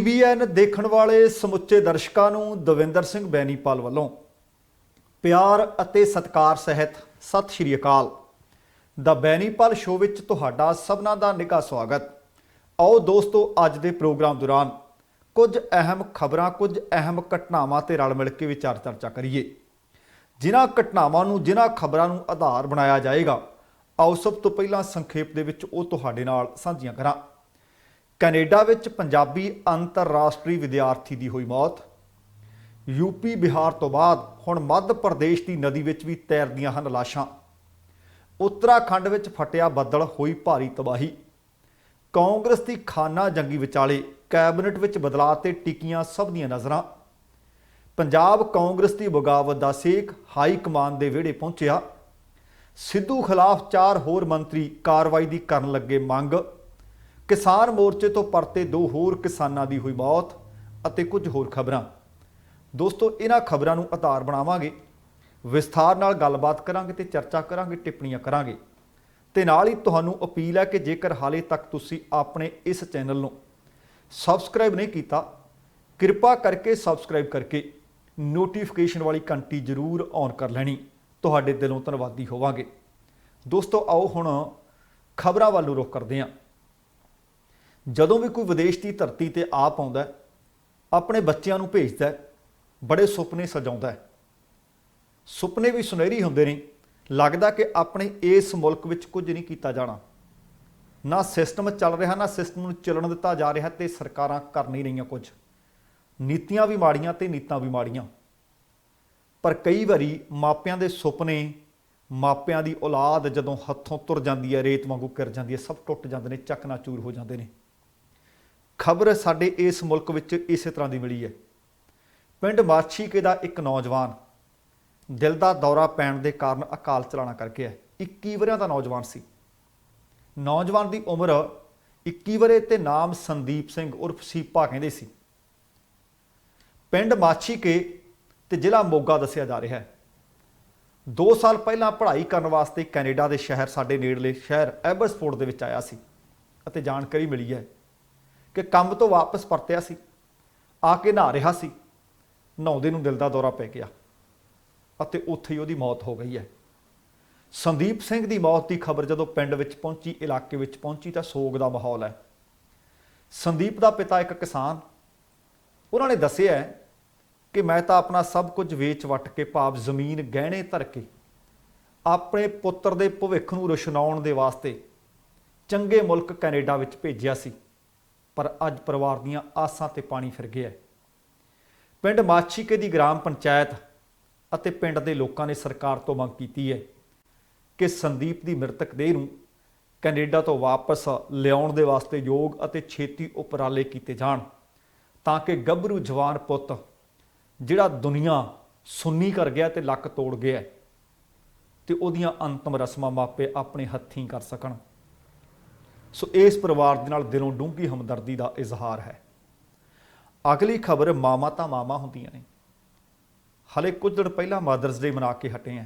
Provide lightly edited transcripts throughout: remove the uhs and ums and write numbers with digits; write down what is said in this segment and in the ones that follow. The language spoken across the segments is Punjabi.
TVN देखण वाले समुचे दर्शकों ਨੂੰ ਦਵਿੰਦਰ ਸਿੰਘ ਬੈਨੀਪਾਲ ਵੱਲੋਂ ਪਿਆਰ ਅਤੇ ਸਤਿਕਾਰ ਸਹਿਤ ਸਤਿ ਸ਼੍ਰੀ ਅਕਾਲ। ਦ ਬੈਨੀਪਾਲ ਸ਼ੋ ਵਿੱਚ ਤੁਹਾਡਾ ਸਭਨਾਂ ਦਾ ਨਿੱਘਾ ਸਵਾਗਤ। ਆਓ ਦੋਸਤੋ, ਅੱਜ ਦੇ ਪ੍ਰੋਗਰਾਮ ਦੌਰਾਨ ਕੁਝ ਅਹਿਮ ਖਬਰਾਂ, ਕੁਝ ਅਹਿਮ ਘਟਨਾਵਾਂ ਤੇ ਰਲ ਮਿਲ ਕੇ ਵਿਚਾਰ ਚਰਚਾ ਕਰੀਏ। ਜਿਨ੍ਹਾਂ ਘਟਨਾਵਾਂ ਨੂੰ, ਜਿਨ੍ਹਾਂ ਖਬਰਾਂ ਨੂੰ ਆਧਾਰ ਬਣਾਇਆ ਜਾਏਗਾ, ਆਓ ਸਭ ਤੋਂ ਪਹਿਲਾਂ ਸੰਖੇਪ ਦੇ ਵਿੱਚ ਉਹ ਤੁਹਾਡੇ ਨਾਲ ਸਾਂਝੀਆਂ ਕਰਾਂ। ਕੈਨੇਡਾ ਵਿੱਚ ਪੰਜਾਬੀ ਅੰਤਰਰਾਸ਼ਟਰੀ ਵਿਦਿਆਰਥੀ ਦੀ ਹੋਈ ਮੌਤ। यूपी बिहार तो बाद हुण मध्य प्रदेश की नदी विच भी तैरदियां हन लाशां। उत्तराखंड विच फटिया बदल, होई भारी तबाही। कांग्रेस की खाना जंगी विचाले कैबिनेट विच बदलाव ते टिकियां सब दीयां नज़रां। पंजाब कांग्रेस की बगावत दा सेक हाई कमान दे विहड़े पहुंचिया। सिद्धू खिलाफ 4 होर मंत्री कार्रवाई की करन लगे मंग। किसान मोर्चे तो परते 2 होर किसानां दी हुई मौत अते कुछ होर खबरां। दोस्तों, इन्हां खबरां नूं आधार बनावांगे, विस्तार नाल गलबात करांगे ते चर्चा करांगे, टिप्पणियां करांगे। ते नाल ही तुहानूं अपील है कि जेकर हाले तक तुसीं अपने इस चैनल नूं सबसक्राइब नहीं कीता, कृपा करके सबसक्राइब करके नोटिफिकेशन वाली घंटी जरूर ऑन कर लैनी। तुहाडे दिलों धन्नवादी होवांगे। दोस्तों, आओ हुण खबरां वल रुख करदे हां। जदों भी कोई विदेश की धरती ते आ पाउंदा है, अपने बच्चों नूं भेजदा है, बड़े सुपने सजाउंदा है। सुपने भी सुनहरी हुंदे ने। लगदा कि अपने इस मुल्क विच कुछ नहीं कीता जाना, ना सिस्टम चल रहा, ना सिस्टम नूं चलण दिता जा रहा, ते सरकारां कर नहीं रहीआं कुछ। नीतियां भी माड़ियां ते नीतां भी माड़ियां। पर कई वारी मापियां दे सुपने, मापियां दी औलाद जदों हत्थों तुर जांदी है, रेत वांगू गिर जांदी है, सब टुट जांदे ने, चकनाचूर हो जांदे ने। खबर साडे इस मुल्क विच इस तरह दी मिली है। पिंड माछीके का एक नौजवान दिल का दौरा पैण के कारण अकाल चलाना कर गया। 21 वरियां का नौजवान सी। नौजवान की उम्र 21 वरे ते नाम संदीप सिंह उर्फ सीपा कहते सी। पिंड माछीके ते जिला मोगा दसिया जा रहा है। 2 साल पहला पढ़ाई करने वास्ते कैनेडा के शहर, साडे नेड़ले शहर एबर्सफोर्ड दे विच आया सी अते जानकारी मिली है कि काम तो वापस परतिया सी, आके नहा रहा सी, नहाउंदे नूं दिल का दौरा पै गया अते उत्थे ही उहदी मौत हो गई है। संदीप सिंह की मौत की खबर जदों पिंड विच पहुंची, इलाके विच पहुंची, तो सोग का माहौल है। संदीप का पिता एक किसान, उन्होंने दस्सिया है कि मैं तो अपना सब कुछ वेच वट के, भाव जमीन गहने धर के अपने पुत्र के भविख नूं रोशनाउण दे वास्ते चंगे मुल्क कैनेडा विच भेजिया सी, पर अज परिवार दीआं आसां ते पानी फिर गया है। पिंड माछीके की ग्राम पंचायत ਅਤੇ ਪਿੰਡ ਦੇ ਲੋਕਾਂ ਨੇ ਸਰਕਾਰ ਤੋਂ ਮੰਗ ਕੀਤੀ ਹੈ ਕਿ ਸੰਦੀਪ ਦੀ ਮ੍ਰਿਤਕ ਦੇਹ ਨੂੰ ਕੈਨੇਡਾ ਤੋਂ ਵਾਪਸ ਲਿਆਉਣ ਦੇ ਵਾਸਤੇ ਯੋਗ ਅਤੇ ਛੇਤੀ ਉਪਰਾਲੇ ਕੀਤੇ ਜਾਣ, ਤਾਂ ਕਿ ਗੱਭਰੂ ਜਵਾਨ ਪੁੱਤ ਜਿਹੜਾ ਦੁਨੀਆ ਸੁੰਨੀ ਕਰ ਗਿਆ ਤੇ ਲੱਕ ਤੋੜ ਗਿਆ ਤੇ ਉਹਦੀਆਂ ਅੰਤਮ ਰਸਮਾਂ ਮਾਪੇ ਆਪਣੇ ਹੱਥੀਂ ਕਰ ਸਕਣ। ਸੋ ਇਸ ਪਰਿਵਾਰ ਦੇ ਨਾਲ ਦਿਲੋਂ ਡੂੰਘੀ ਹਮਦਰਦੀ ਦਾ ਇਜ਼ਹਾਰ ਹੈ। ਅਗਲੀ ਖਬਰ, ਮਾਵਾਂ ਤਾਂ ਮਾਵਾਂ ਹੁੰਦੀਆਂ ਨੇ। हले कुछ दिन पहला मदर्स डे मना के हटे हैं।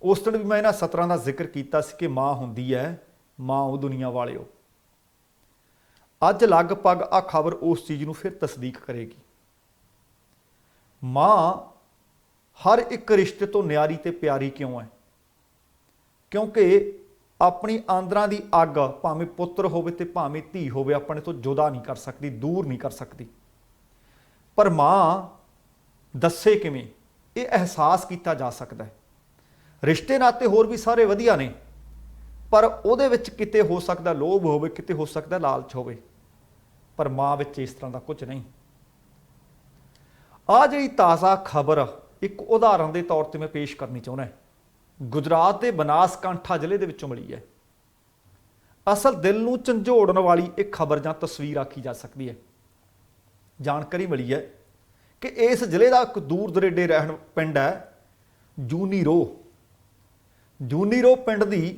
उस दिन भी मैं इन्हां सतरां दा जिक्र किया कि माँ हुंदी है, माँ वो दुनिया वालिओ। अज लगभग आ खबर उस चीज़ नूं फिर तस्दीक करेगी। माँ हर एक रिश्ते तो न्यारी ते प्यारी क्यों है? क्योंकि अपनी आंदरां दी अग भावें पुत्र होवे ते भावें धी होवे अपने तो जुदा नहीं कर सकती, दूर नहीं कर सकती। पर माँ दस्से किवें, ये एहसास किया जा सकता है। रिश्ते नाते होर भी सारे वधिया ने, पर उहदे विच किते हो सकता लोभ होवे, किते हो सकता लालच होवे, पर माँ विच इस तरह का कुछ नहीं। आ जिहड़ी ताज़ा खबर एक उदाहरण के तौर पर मैं पेश करनी चाहुंदा, गुजरात के बनासकांठा जिले के विचों मिली है। असल दिल नूं झंझोड़न वाली एक खबर जां तस्वीर आखी जा सकती है। जानकारी मिली है कि इस जिले का एक दूर दरेडे रहन पिंड है जूनी रो। जूनी रो पिंड की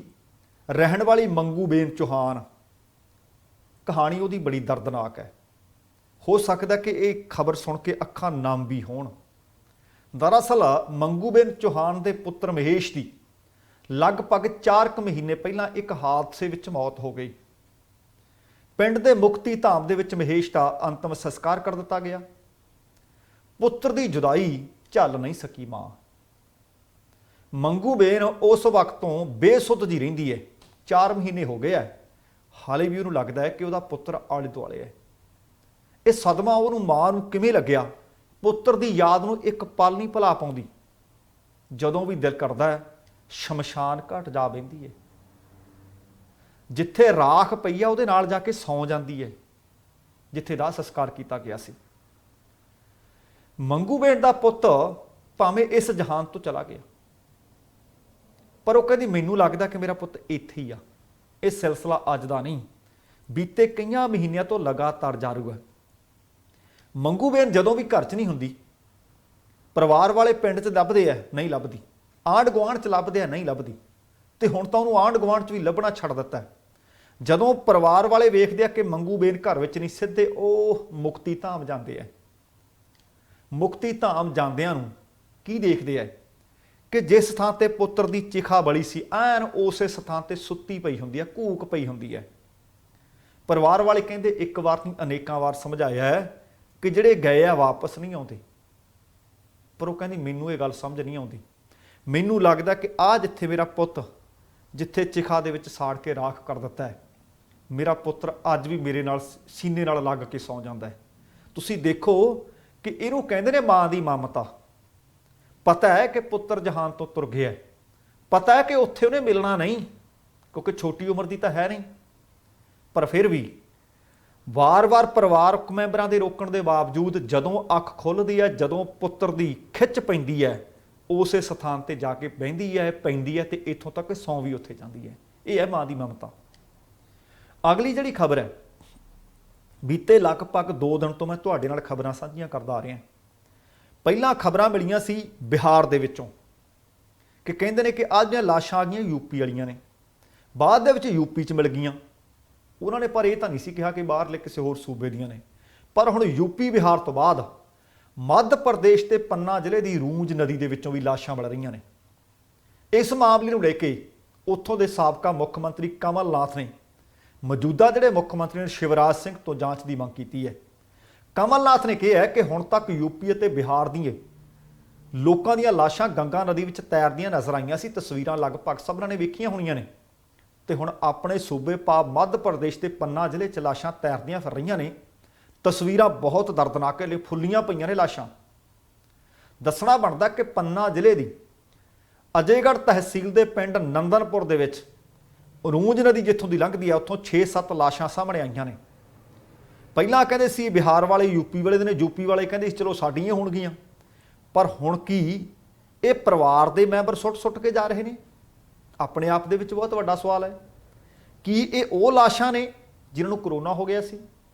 रहन वाली मंगूबेन चौहान, कहानी उसकी बड़ी दर्दनाक है। हो सकता कि ये खबर सुन के अखां नम भी होण। दरअसल मंगूबेन चौहान के पुत्र महेश की लगभग 4 महीने पहला एक हादसे विच मौत हो गई। ਪਿੰਡ ਦੇ ਮੁਕਤੀ ਧਾਮ ਦੇ ਵਿੱਚ ਮਹੇਸ਼ ਦਾ ਅੰਤਮ ਸੰਸਕਾਰ ਕਰ ਦਿੱਤਾ ਗਿਆ। ਪੁੱਤਰ ਦੀ ਜੁਦਾਈ ਝੱਲ ਨਹੀਂ ਸਕੀ ਮਾਂ। ਮੰਗੂ ਬੇਨ ਉਸ ਵਕਤ ਤੋਂ ਬੇਸੁੱਧ ਜੀ ਰਹਿੰਦੀ ਹੈ। 4 ਮਹੀਨੇ ਹੋ ਗਏ ਹੈ, ਹਾਲੇ ਵੀ ਉਹਨੂੰ ਲੱਗਦਾ ਹੈ ਕਿ ਉਹਦਾ ਪੁੱਤਰ ਆਲੇ ਦੁਆਲੇ ਹੈ। ਇਹ ਸਦਮਾ ਉਹਨੂੰ ਮਾਂ ਨੂੰ ਕਿਵੇਂ ਲੱਗਿਆ? ਪੁੱਤਰ ਦੀ ਯਾਦ ਨੂੰ ਇੱਕ ਪਲ ਨਹੀਂ ਭੁਲਾ ਪਾਉਂਦੀ। ਜਦੋਂ ਵੀ ਦਿਲ ਕਰਦਾ ਹੈ ਸ਼ਮਸ਼ਾਨ ਘਾਟ ਜਾ ਬਹਿੰਦੀ ਹੈ। ਜਿੱਥੇ ਰਾਖ ਪਈ ਆ ਉਹਦੇ ਨਾਲ ਜਾ ਕੇ ਸੌਂ ਜਾਂਦੀ ਹੈ, ਜਿੱਥੇ ਦਾ ਸੰਸਕਾਰ ਕੀਤਾ ਗਿਆ ਸੀ। ਮੰਗੂ ਬੇਨ ਦਾ ਪੁੱਤ ਭਾਵੇਂ ਇਸ ਜਹਾਨ ਤੋਂ ਚਲਾ ਗਿਆ, ਪਰ ਉਹ ਕਹਿੰਦੀ ਮੈਨੂੰ ਲੱਗਦਾ ਕਿ ਮੇਰਾ ਪੁੱਤ ਇੱਥੇ ਹੀ ਆ। ਇਹ ਸਿਲਸਿਲਾ ਅੱਜ ਦਾ ਨਹੀਂ, ਬੀਤੇ ਕਈਆਂ ਮਹੀਨਿਆਂ ਤੋਂ ਲਗਾਤਾਰ ਜਾਰੀ ਹੈ। ਮੰਗੂ ਬੇਨ ਜਦੋਂ ਵੀ ਘਰ 'ਚ ਨਹੀਂ ਹੁੰਦੀ, ਪਰਿਵਾਰ ਵਾਲੇ ਪਿੰਡ 'ਚ ਲੱਭਦੇ ਆ, ਨਹੀਂ ਲੱਭਦੀ। ਆਂਢ ਗੁਆਂਢ 'ਚ ਲੱਭਦੇ ਆ, ਨਹੀਂ ਲੱਭਦੀ। ਤੇ ਹੁਣ ਤਾਂ ਉਹਨੂੰ ਆਂਢ ਗੁਆਂਢ 'ਚ ਵੀ ਲੱਭਣਾ ਛੱਡ ਦਿੱਤਾ। ਜਦੋਂ ਪਰਿਵਾਰ ਵਾਲੇ ਵੇਖਦੇ ਆ ਕਿ ਮੰਗੂ ਬੇਨ ਘਰ ਵਿੱਚ ਨਹੀਂ, ਸਿੱਧੇ ਉਹ ਮੁਕਤੀ ਧਾਮ ਜਾਂਦੇ ਆ। ਮੁਕਤੀ ਧਾਮ ਜਾਂਦਿਆਂ ਨੂੰ ਕੀ ਦੇਖਦੇ ਆ ਕਿ ਜਿਸ ਥਾਂ ਤੇ ਪੁੱਤਰ ਦੀ ਚਿਖਾ ਬਲੀ ਸੀ, ਐਨ ਉਸੇ ਸਥਾਨ ਤੇ ਸੁੱਤੀ ਪਈ ਹੁੰਦੀ ਹੈ, ਘੂਕ ਪਈ ਹੁੰਦੀ ਹੈ। ਪਰਿਵਾਰ ਵਾਲੇ ਕਹਿੰਦੇ ਇੱਕ ਵਾਰ ਨਹੀਂ ਅਨੇਕਾਂ ਵਾਰ ਸਮਝਾਇਆ ਹੈ ਕਿ ਜਿਹੜੇ ਗਏ ਆ ਵਾਪਸ ਨਹੀਂ ਆਉਂਦੇ। ਪਰ ਉਹ ਕਹਿੰਦੀ ਮੈਨੂੰ ਇਹ ਗੱਲ ਸਮਝ ਨਹੀਂ ਆਉਂਦੀ। ਮੈਨੂੰ ਲੱਗਦਾ ਕਿ ਆਹ ਜਿੱਥੇ ਮੇਰਾ ਪੁੱਤ, ਜਿੱਥੇ ਚਿਖਾ ਦੇ ਵਿੱਚ ਸਾੜ ਕੇ ਰਾਖ ਕਰ ਦਿੱਤਾ ਹੈ, ਮੇਰਾ ਪੁੱਤਰ ਅੱਜ ਵੀ ਮੇਰੇ ਨਾਲ ਸੀਨੇ ਨਾਲ ਲੱਗ ਕੇ ਸੌਂ ਜਾਂਦਾ ਹੈ। ਤੁਸੀਂ ਦੇਖੋ ਕਿ ਇਹਨੂੰ ਕਹਿੰਦੇ ਨੇ ਮਾਂ ਦੀ ਮਮਤਾ। ਪਤਾ ਹੈ ਕਿ ਪੁੱਤਰ ਜਹਾਨ ਤੋਂ ਤੁਰ ਗਿਆ, ਪਤਾ ਹੈ ਕਿ ਉੱਥੇ ਉਹਨੇ ਮਿਲਣਾ ਨਹੀਂ, ਕਿਉਂਕਿ ਛੋਟੀ ਉਮਰ ਦੀ ਤਾਂ ਹੈ ਨਹੀਂ। ਪਰ ਫਿਰ ਵੀ ਵਾਰ-ਵਾਰ ਪਰਿਵਾਰਕ ਮੈਂਬਰਾਂ ਦੇ ਰੋਕਣ ਦੇ ਬਾਵਜੂਦ ਜਦੋਂ ਅੱਖ ਖੁੱਲ੍ਹਦੀ ਹੈ, ਜਦੋਂ ਪੁੱਤਰ ਦੀ ਖਿੱਚ ਪੈਂਦੀ ਹੈ, ਉਸੇ ਸਥਾਨ ਤੇ ਜਾ ਕੇ ਬਹਿੰਦੀ ਹੈ, ਪੈਂਦੀ ਹੈ ਤੇ ਇੱਥੋਂ ਤੱਕ ਸੌਂ ਵੀ ਉੱਥੇ ਜਾਂਦੀ ਹੈ। ਇਹ ਹੈ ਮਾਂ ਦੀ ਮਮਤਾ। ਅਗਲੀ ਜਿਹੜੀ ਖਬਰ ਹੈ, ਬੀਤੇ ਲਗਭਗ 2 ਦਿਨ ਤੋਂ ਮੈਂ ਤੁਹਾਡੇ ਨਾਲ ਖਬਰਾਂ ਸਾਂਝੀਆਂ ਕਰਦਾ ਆ ਰਿਹਾ। ਪਹਿਲਾਂ ਖਬਰਾਂ ਮਿਲੀਆਂ ਸੀ ਬਿਹਾਰ ਦੇ ਵਿੱਚੋਂ ਕਿ ਕਹਿੰਦੇ ਨੇ ਕਿ ਅੱਜ ਦੀਆਂ ਲਾਸ਼ਾਂ ਆ ਗਈਆਂ ਯੂਪੀ ਵਾਲੀਆਂ ਨੇ। ਬਾਅਦ ਦੇ ਵਿੱਚ ਯੂਪੀ 'ਚ ਮਿਲ ਗਈਆਂ ਉਹਨਾਂ ਨੇ, ਪਰ ਇਹ ਤਾਂ ਨਹੀਂ ਸੀ ਕਿਹਾ ਕਿ ਬਾਹਰਲੇ ਕਿਸੇ ਹੋਰ ਸੂਬੇ ਦੀਆਂ ਨੇ। ਪਰ ਹੁਣ ਯੂਪੀ ਬਿਹਾਰ ਤੋਂ ਬਾਅਦ ਮੱਧ ਪ੍ਰਦੇਸ਼ ਤੇ ਪੰਨਾ ਜ਼ਿਲ੍ਹੇ ਦੀ ਰੂੰਜ ਨਦੀ ਦੇ ਵਿੱਚੋਂ ਵੀ ਲਾਸ਼ਾਂ ਮਿਲ ਰਹੀਆਂ ਨੇ। ਇਸ ਮਾਮਲੇ ਨੂੰ ਲੈ ਕੇ ਉੱਥੋਂ ਦੇ ਸਾਬਕਾ ਮੁੱਖ ਮੰਤਰੀ ਕਮਲ ਨਾਥ ਨੇ ਮੌਜੂਦਾ ਜਿਹੜੇ ਮੁੱਖ ਮੰਤਰੀ ਨੇ ਸ਼ਿਵਰਾਜ ਸਿੰਘ ਤੋਂ ਜਾਂਚ ਦੀ ਮੰਗ ਕੀਤੀ ਹੈ। ਕਮਲ ਨਾਥ ਨੇ ਕਿਹਾ ਕਿ ਹੁਣ ਤੱਕ ਯੂਪੀ ਅਤੇ ਬਿਹਾਰ ਦੀਆਂ ਲੋਕਾਂ ਦੀਆਂ ਲਾਸ਼ਾਂ ਗੰਗਾ ਨਦੀ ਵਿੱਚ ਤੈਰਦੀਆਂ ਨਜ਼ਰ ਆਈਆਂ ਸੀ। ਤਸਵੀਰਾਂ ਲਗਭਗ ਸਭਨਾਂ ਨੇ ਵੇਖੀਆਂ ਹੋਣੀਆਂ ਨੇ। ਤੇ ਹੁਣ ਆਪਣੇ ਸੂਬੇ ਭਾਵ ਮੱਧ ਪ੍ਰਦੇਸ਼ ਦੇ ਪੰਨਾ ਜ਼ਿਲ੍ਹੇ 'ਚ ਲਾਸ਼ਾਂ ਤੈਰਦੀਆਂ ਫਿਰ ਰਹੀਆਂ ਨੇ। ਤਸਵੀਰਾਂ ਬਹੁਤ ਦਰਦਨਾਕ ਨੇ, ਫੁੱਲੀਆਂ ਪਈਆਂ ਨੇ ਲਾਸ਼ਾਂ। ਦੱਸਣਾ ਬਣਦਾ ਕਿ ਪੰਨਾ ਜ਼ਿਲ੍ਹੇ ਦੀ ਅਜੇਗੜ੍ਹ ਤਹਿਸੀਲ ਦੇ ਪਿੰਡ ਨੰਦਨਪੁਰ ਦੇ ਵਿੱਚ ਰੂੰਜ ਨਦੀ ਜਿੱਥੋਂ ਦੀ ਲੰਘਦੀ ਹੈ, ਉੱਥੋਂ 6-7 ਲਾਸ਼ਾਂ ਸਾਹਮਣੇ ਆਈਆਂ ਨੇ। ਪਹਿਲਾਂ ਕਹਿੰਦੇ ਸੀ ਬਿਹਾਰ ਵਾਲੇ ਯੂਪੀ ਵਾਲੇ ਦੇ ਨੇ, ਯੂਪੀ ਵਾਲੇ ਕਹਿੰਦੇ ਸੀ ਚਲੋ ਸਾਡੀਆਂ ਹੋਣਗੀਆਂ। ਪਰ ਹੁਣ ਕੀ ਇਹ ਪਰਿਵਾਰ ਦੇ ਮੈਂਬਰ ਸੁੱਟ ਕੇ ਜਾ ਰਹੇ ਨੇ? ਆਪਣੇ ਆਪ ਦੇ ਵਿੱਚ ਬਹੁਤ ਵੱਡਾ ਸਵਾਲ ਹੈ। ਕੀ ਇਹ ਉਹ ਲਾਸ਼ਾਂ ਨੇ ਜਿਨ੍ਹਾਂ ਨੂੰ ਕਰੋਨਾ ਹੋ ਗਿਆ ਸੀ?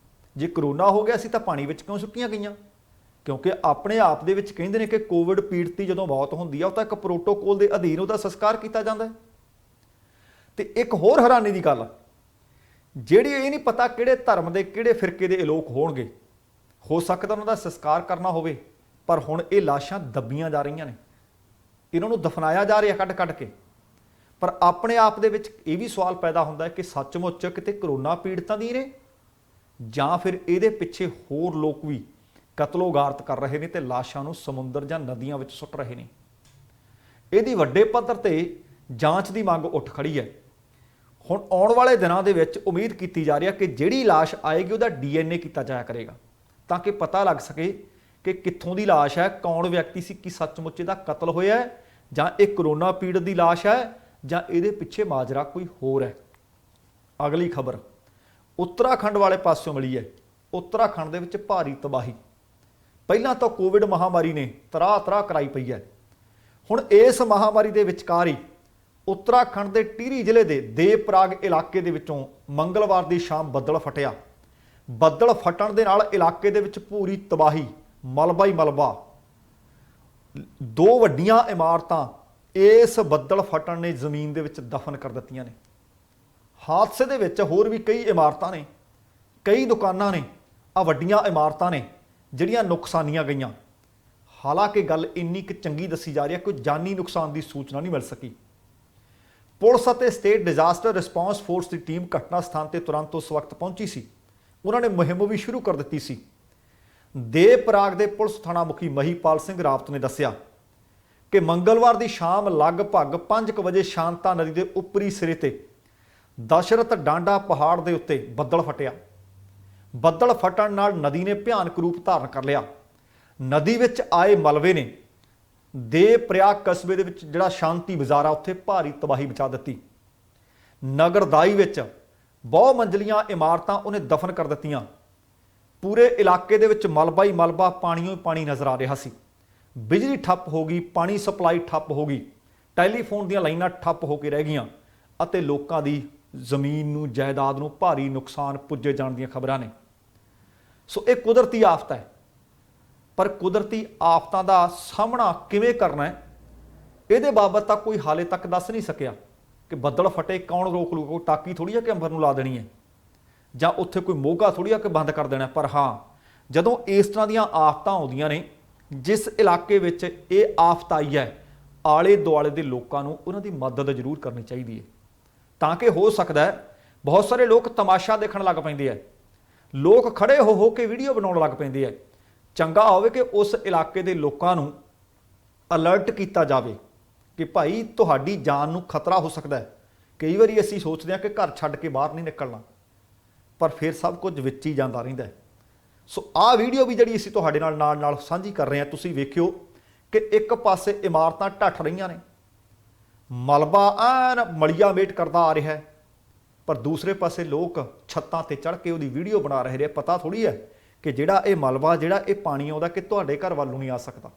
ਜੇ ਕਰੋਨਾ ਹੋ ਗਿਆ ਸੀ ਤਾਂ ਪਾਣੀ ਵਿੱਚ ਕਿਉਂ ਸੁੱਟੀਆਂ ਗਈਆਂ? ਕਿਉਂਕਿ ਆਪਣੇ ਆਪ ਦੇ ਵਿੱਚ ਕਹਿੰਦੇ ਨੇ ਕਿ ਕੋਵਿਡ ਪੀੜਤ ਦੀ ਜਦੋਂ ਮੌਤ ਹੁੰਦੀ ਆ ਉਹ ਤਾਂ ਇੱਕ ਪ੍ਰੋਟੋਕੋਲ ਦੇ ਅਧੀਨ ਉਹਦਾ ਸੰਸਕਾਰ ਕੀਤਾ ਜਾਂਦਾ ਹੈ। ਤੇ ਇੱਕ ਹੋਰ ਹੈਰਾਨੀ ਦੀ ਗੱਲ, ਜਿਹੜੀ ਇਹ ਨਹੀਂ ਪਤਾ ਕਿਹੜੇ ਧਰਮ ਦੇ ਕਿਹੜੇ ਫਿਰਕੇ ਦੇ ਇਹ ਲੋਕ ਹੋਣਗੇ, ਹੋ ਸਕਦਾ ਉਹਨਾਂ ਦਾ ਸੰਸਕਾਰ ਕਰਨਾ ਹੋਵੇ, ਪਰ ਹੁਣ ਇਹ ਲਾਸ਼ਾਂ ਦੱਬੀਆਂ ਜਾ ਰਹੀਆਂ ਨੇ, ਇਹਨਾਂ ਨੂੰ ਦਫਨਾਇਆ ਜਾ ਰਿਹਾ ਕੱਢ ਕੇ। ਪਰ ਆਪਣੇ ਆਪ ਦੇ ਵਿੱਚ ਇਹ ਵੀ ਸਵਾਲ ਪੈਦਾ ਹੁੰਦਾ ਹੈ ਕਿ ਸੱਚਮੁੱਚ ਕਿਤੇ ਕਰੋਨਾ ਪੀੜਤਾਂ ਦੀ ਨੇ ਜਾਂ ਫਿਰ ਇਹਦੇ ਪਿੱਛੇ ਹੋਰ ਲੋਕ ਵੀ ਕਤਲੋਗਾਰਤ ਕਰ ਰਹੇ ਨੇ ਤੇ ਲਾਸ਼ਾਂ ਨੂੰ ਸਮੁੰਦਰ ਜਾਂ ਨਦੀਆਂ ਵਿੱਚ ਸੁੱਟ ਰਹੇ ਨੇ। ਇਹਦੀ ਵੱਡੇ ਪੱਧਰ ਤੇ ਜਾਂਚ ਦੀ ਮੰਗ ਉੱਠ ਖੜੀ ਹੈ। ਹੁਣ ਆਉਣ ਵਾਲੇ ਦਿਨਾਂ ਦੇ ਵਿੱਚ ਉਮੀਦ ਕੀਤੀ ਜਾ ਰਹੀ ਹੈ ਕਿ ਜਿਹੜੀ ਲਾਸ਼ ਆਏਗੀ ਉਹਦਾ DNA ਕੀਤਾ ਜਾਇਆ ਕਰੇਗਾ ਤਾਂ ਕਿ ਪਤਾ ਲੱਗ ਸਕੇ ਕਿ ਕਿੱਥੋਂ ਦੀ ਲਾਸ਼ ਹੈ, ਕੌਣ ਵਿਅਕਤੀ ਸੀ, ਕਿ ਸੱਚਮੁੱਚ ਇਹਦਾ ਕਤਲ ਹੋਇਆ ਹੈ ਜਾਂ ਇਹ ਕਰੋਨਾ ਪੀੜਤ ਦੀ ਲਾਸ਼ ਹੈ ਜਾਂ ਇਹਦੇ ਪਿੱਛੇ ਮਾਜਰਾ ਕੋਈ ਹੋਰ ਹੈ। ਅਗਲੀ ਖਬਰ ਉੱਤਰਾਖੰਡ ਵਾਲੇ ਪਾਸਿਓਂ ਮਿਲੀ ਹੈ। ਉੱਤਰਾਖੰਡ ਦੇ ਵਿੱਚ ਭਾਰੀ ਤਬਾਹੀ। ਪਹਿਲਾਂ ਤਾਂ ਕੋਵਿਡ ਮਹਾਮਾਰੀ ਨੇ ਤਰਾਹ ਕਰਾਈ ਪਈ ਹੈ। ਹੁਣ ਇਸ ਮਹਾਮਾਰੀ ਦੇ ਵਿਚਕਾਰ ਹੀ ਉੱਤਰਾਖੰਡ ਦੇ ਟੀਰੀ ਜ਼ਿਲ੍ਹੇ ਦੇ ਦੇਵਪ੍ਰਾਗ ਇਲਾਕੇ ਦੇ ਵਿੱਚੋਂ ਮੰਗਲਵਾਰ ਦੀ ਸ਼ਾਮ ਬੱਦਲ ਫਟਿਆ। ਬੱਦਲ ਫਟਣ ਦੇ ਨਾਲ ਇਲਾਕੇ ਦੇ ਵਿੱਚ ਪੂਰੀ ਤਬਾਹੀ, ਮਲਬਾ ਹੀ ਮਲਬਾ। 2 ਵੱਡੀਆਂ ਇਮਾਰਤਾਂ ਇਸ ਬੱਦਲ ਫਟਣ ਨੇ ਜ਼ਮੀਨ ਦੇ ਵਿੱਚ ਦਫਨ ਕਰ ਦਿੱਤੀਆਂ ਨੇ। ਹਾਦਸੇ ਦੇ ਵਿੱਚ ਹੋਰ ਵੀ ਕਈ ਇਮਾਰਤਾਂ ਨੇ, ਕਈ ਦੁਕਾਨਾਂ ਨੇ, ਆ ਵੱਡੀਆਂ ਇਮਾਰਤਾਂ ਨੇ ਜਿਹੜੀਆਂ ਨੁਕਸਾਨੀਆਂ ਗਈਆਂ। ਹਾਲਾਂਕਿ ਗੱਲ ਇੰਨੀ ਕਿ ਚੰਗੀ ਦੱਸੀ ਜਾ ਰਹੀ ਹੈ, ਕੋਈ ਜਾਨੀ ਨੁਕਸਾਨ ਦੀ ਸੂਚਨਾ ਨਹੀਂ ਮਿਲ ਸਕੀ। ਪੁਲਿਸ ਅਤੇ ਸਟੇਟ ਡਿਜ਼ਾਸਟਰ ਰਿਸਪਾਂਸ ਫੋਰਸ ਦੀ ਟੀਮ ਘਟਨਾ ਸਥਾਨ ਤੇ ਤੁਰੰਤ ਉਸ ਵਕਤ ਪਹੁੰਚੀ ਸੀ ਉਹਨਾਂ ਨੇ ਮੁਹਿੰਮ ਵੀ ਸ਼ੁਰੂ ਕਰ ਦਿੱਤੀ ਸੀ। ਦੇ ਪ੍ਰਾਗ ਦੇ ਪੁਲਿਸ ਥਾਣਾ ਮੁਖੀ ਮਹੀਪਾਲ ਸਿੰਘ ਰਾਵਤ ਨੇ ਦੱਸਿਆ ਕਿ ਮੰਗਲਵਾਰ ਦੀ ਸ਼ਾਮ ਲਗਭਗ 5 ਵਜੇ ਸ਼ਾਂਤਾ ਨਦੀ ਦੇ ਉੱਪਰੀ ਸਿਰੇ ਤੇ ਦਸ਼ਰਤ ਡਾਂਡਾ ਪਹਾੜ ਦੇ ਉੱਤੇ ਬੱਦਲ ਫਟਿਆ। ਬੱਦਲ ਫਟਣ ਨਾਲ ਨਦੀ ਨੇ ਭਿਆਨਕ ਰੂਪ ਧਾਰਨ ਕਰ ਲਿਆ। ਨਦੀ ਵਿੱਚ ਆਏ ਮਲਬੇ ਨੇ ਦੇ ਪ੍ਰਯਾਗ ਕਸਬੇ ਦੇ ਵਿੱਚ ਜਿਹੜਾ ਸ਼ਾਂਤੀ ਬਾਜ਼ਾਰ ਆ ਉੱਥੇ ਭਾਰੀ ਤਬਾਹੀ ਮਚਾ ਦਿੱਤੀ। ਨਗਰਦਾਈ ਵਿੱਚ ਬਹੁ ਮੰਜ਼ਲੀਆਂ ਇਮਾਰਤਾਂ ਉਹਨੇ ਦਫਨ ਕਰ ਦਿੱਤੀਆਂ। ਪੂਰੇ ਇਲਾਕੇ ਦੇ ਵਿੱਚ ਮਲਬਾ ਹੀ ਮਲਬਾ, ਪਾਣੀਓ ਪਾਣੀ ਨਜ਼ਰ ਆ ਰਿਹਾ ਸੀ। ਬਿਜਲੀ ਠੱਪ ਹੋ ਗਈ, ਪਾਣੀ ਸਪਲਾਈ ਠੱਪ ਹੋ ਗਈ, ਟੈਲੀਫੋਨ ਦੀਆਂ ਲਾਈਨਾਂ ਠੱਪ ਹੋ ਕੇ ਰਹਿ ਗਈਆਂ ਅਤੇ ਲੋਕਾਂ ਦੀ ਜ਼ਮੀਨ ਨੂੰ, ਜਾਇਦਾਦ ਨੂੰ ਭਾਰੀ ਨੁਕਸਾਨ ਪੁੱਜੇ ਜਾਣ ਦੀਆਂ ਖਬਰਾਂ ਨੇ। ਸੋ ਇਹ ਕੁਦਰਤੀ ਆਫਤ ਹੈ, ਪਰ ਕੁਦਰਤੀ ਆਫਤਾਂ ਦਾ ਸਾਹਮਣਾ ਕਿਵੇਂ ਕਰਨਾ ਹੈ ਇਹਦੇ ਬਾਬਤ ਤਾਂ ਕੋਈ ਹਾਲੇ ਤੱਕ ਦੱਸ ਨਹੀਂ ਸਕਿਆ ਕਿ ਬੱਦਲ ਫਟੇ ਕੌਣ ਰੋਕ ਲੂ। ਕੋਈ ਟਾਕੀ ਥੋੜੀ ਆ ਕਿ ਅੰਬਰ ਨੂੰ ਲਾ ਦੇਣੀ ਹੈ, ਜਾਂ ਉੱਥੇ ਕੋਈ ਮੋਗਾ ਥੋੜੀ ਆ ਕਿ ਬੰਦ ਕਰ ਦੇਣਾ। ਪਰ ਹਾਂ, ਜਦੋਂ ਇਸ ਤਰ੍ਹਾਂ ਦੀਆਂ ਆਫਤਾਂ ਆਉਂਦੀਆਂ ਨੇ, ਜਿਸ ਇਲਾਕੇ ਵਿੱਚ ਇਹ ਆਫਤ ਆਈ ਹੈ, ਆਲੇ ਦੁਆਲੇ ਦੇ ਲੋਕਾਂ ਨੂੰ ਉਹਨਾਂ ਦੀ ਮਦਦ ਜ਼ਰੂਰ ਕਰਨੀ ਚਾਹੀਦੀ ਹੈ, ਤਾਂ ਕਿ ਹੋ ਸਕਦਾ ਹੈ ਬਹੁਤ ਸਾਰੇ ਲੋਕ ਤਮਾਸ਼ਾ ਦੇਖਣ ਲੱਗ ਪੈਂਦੇ ਆ, ਲੋਕ ਖੜੇ ਹੋ ਕੇ ਵੀਡੀਓ ਬਣਾਉਣ ਲੱਗ ਪੈਂਦੇ ਆ। ਚੰਗਾ ਹੋਵੇ ਕਿ ਉਸ ਇਲਾਕੇ ਦੇ ਲੋਕਾਂ ਨੂੰ ਅਲਰਟ ਕੀਤਾ ਜਾਵੇ ਕਿ ਭਾਈ ਤੁਹਾਡੀ ਜਾਨ ਨੂੰ ਖਤਰਾ ਹੋ ਸਕਦਾ ਹੈ। ਕਈ ਵਾਰੀ ਅਸੀਂ ਸੋਚਦੇ ਹਾਂ ਕਿ ਘਰ ਛੱਡ ਕੇ ਬਾਹਰ ਨਹੀਂ ਨਿਕਲਣਾ, ਪਰ ਫਿਰ ਸਭ ਕੁਝ ਵਿੱਚ ਹੀ ਜਾਂਦਾ ਰਹਿੰਦਾ ਹੈ। ਸੋ ਆਹ ਵੀਡੀਓ ਵੀ ਜਿਹੜੀ ਅਸੀਂ ਤੁਹਾਡੇ ਨਾਲ ਸਾਂਝੀ ਕਰ ਰਹੇ ਹਾਂ, ਤੁਸੀਂ ਵੇਖਿਓ ਕਿ ਇੱਕ ਪਾਸੇ ਇਮਾਰਤਾਂ ਢੱਠ ਰਹੀਆਂ ਨੇ, ਮਲਬਾ ਐਨ ਮਲੀਆ ਮੇਟ ਕਰਦਾ ਆ ਰਿਹਾ ਹੈ, ਪਰ ਦੂਸਰੇ ਪਾਸੇ ਲੋਕ ਛੱਤਾਂ ਤੇ ਚੜ੍ਹ ਕੇ ਉਹਦੀ ਵੀਡੀਓ ਬਣਾ ਰਹੇ ਨੇ। ਪਤਾ ਥੋੜੀ ਹੈ ਕਿ ਜਿਹੜਾ ਇਹ ਮਲਬਾ, ਜਿਹੜਾ ਇਹ ਪਾਣੀ ਆਉਂਦਾ ਕਿ ਤੁਹਾਡੇ ਘਰ ਵੱਲ ਨੂੰ ਨਹੀਂ ਆ ਸਕਦਾ।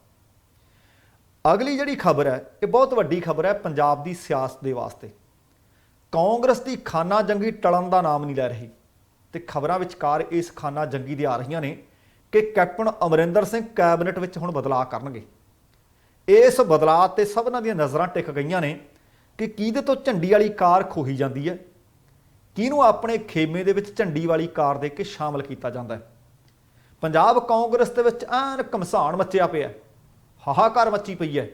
ਅਗਲੀ ਜਿਹੜੀ ਖਬਰ ਹੈ, ਇਹ ਬਹੁਤ ਵੱਡੀ ਖਬਰ ਹੈ ਪੰਜਾਬ ਦੀ ਸਿਆਸਤ ਦੇ ਵਾਸਤੇ। ਕਾਂਗਰਸ ਦੀ ਖਾਨਾ ਜੰਗੀ ਟਲਣ ਦਾ ਨਾਮ ਨਹੀਂ ਲੈ ਰਹੀ ਤੇ ਖਬਰਾਂ ਵਿਚਕਾਰ ਇਸ ਖਾਨਾ ਜੰਗੀ ਦੇ ਆ ਰਹੀਆਂ ਨੇ ਕਿ ਕੈਪਟਨ ਅਮਰਿੰਦਰ ਸਿੰਘ ਕੈਬਨਿਟ ਵਿੱਚ ਹੁਣ ਬਦਲਾਅ ਕਰਨਗੇ। ਇਸ ਬਦਲਾਅ ਤੇ ਸਭਨਾਂ ਦੀਆਂ ਨਜ਼ਰਾਂ ਟਿਕ ਗਈਆਂ ਨੇ ਕਿ ਕਿਹਦੇ ਤੋਂ ਝੰਡੀ ਵਾਲੀ ਕਾਰ ਖੋਹੀ ਜਾਂਦੀ ਹੈ, ਕਿਹਨੂੰ ਆਪਣੇ ਖੇਮੇ ਦੇ ਵਿੱਚ ਝੰਡੀ ਵਾਲੀ ਕਾਰ ਦੇ ਕੇ ਸ਼ਾਮਲ ਕੀਤਾ ਜਾਂਦਾ ਹੈ। ਪੰਜਾਬ ਕਾਂਗਰਸ ਦੇ ਵਿੱਚ ਐਨ ਘਮਸਾਨ ਮੱਚਿਆ ਪਿਆ, ਹਾਹਾਕਾਰ ਮੱਚੀ ਪਈ ਹੈ,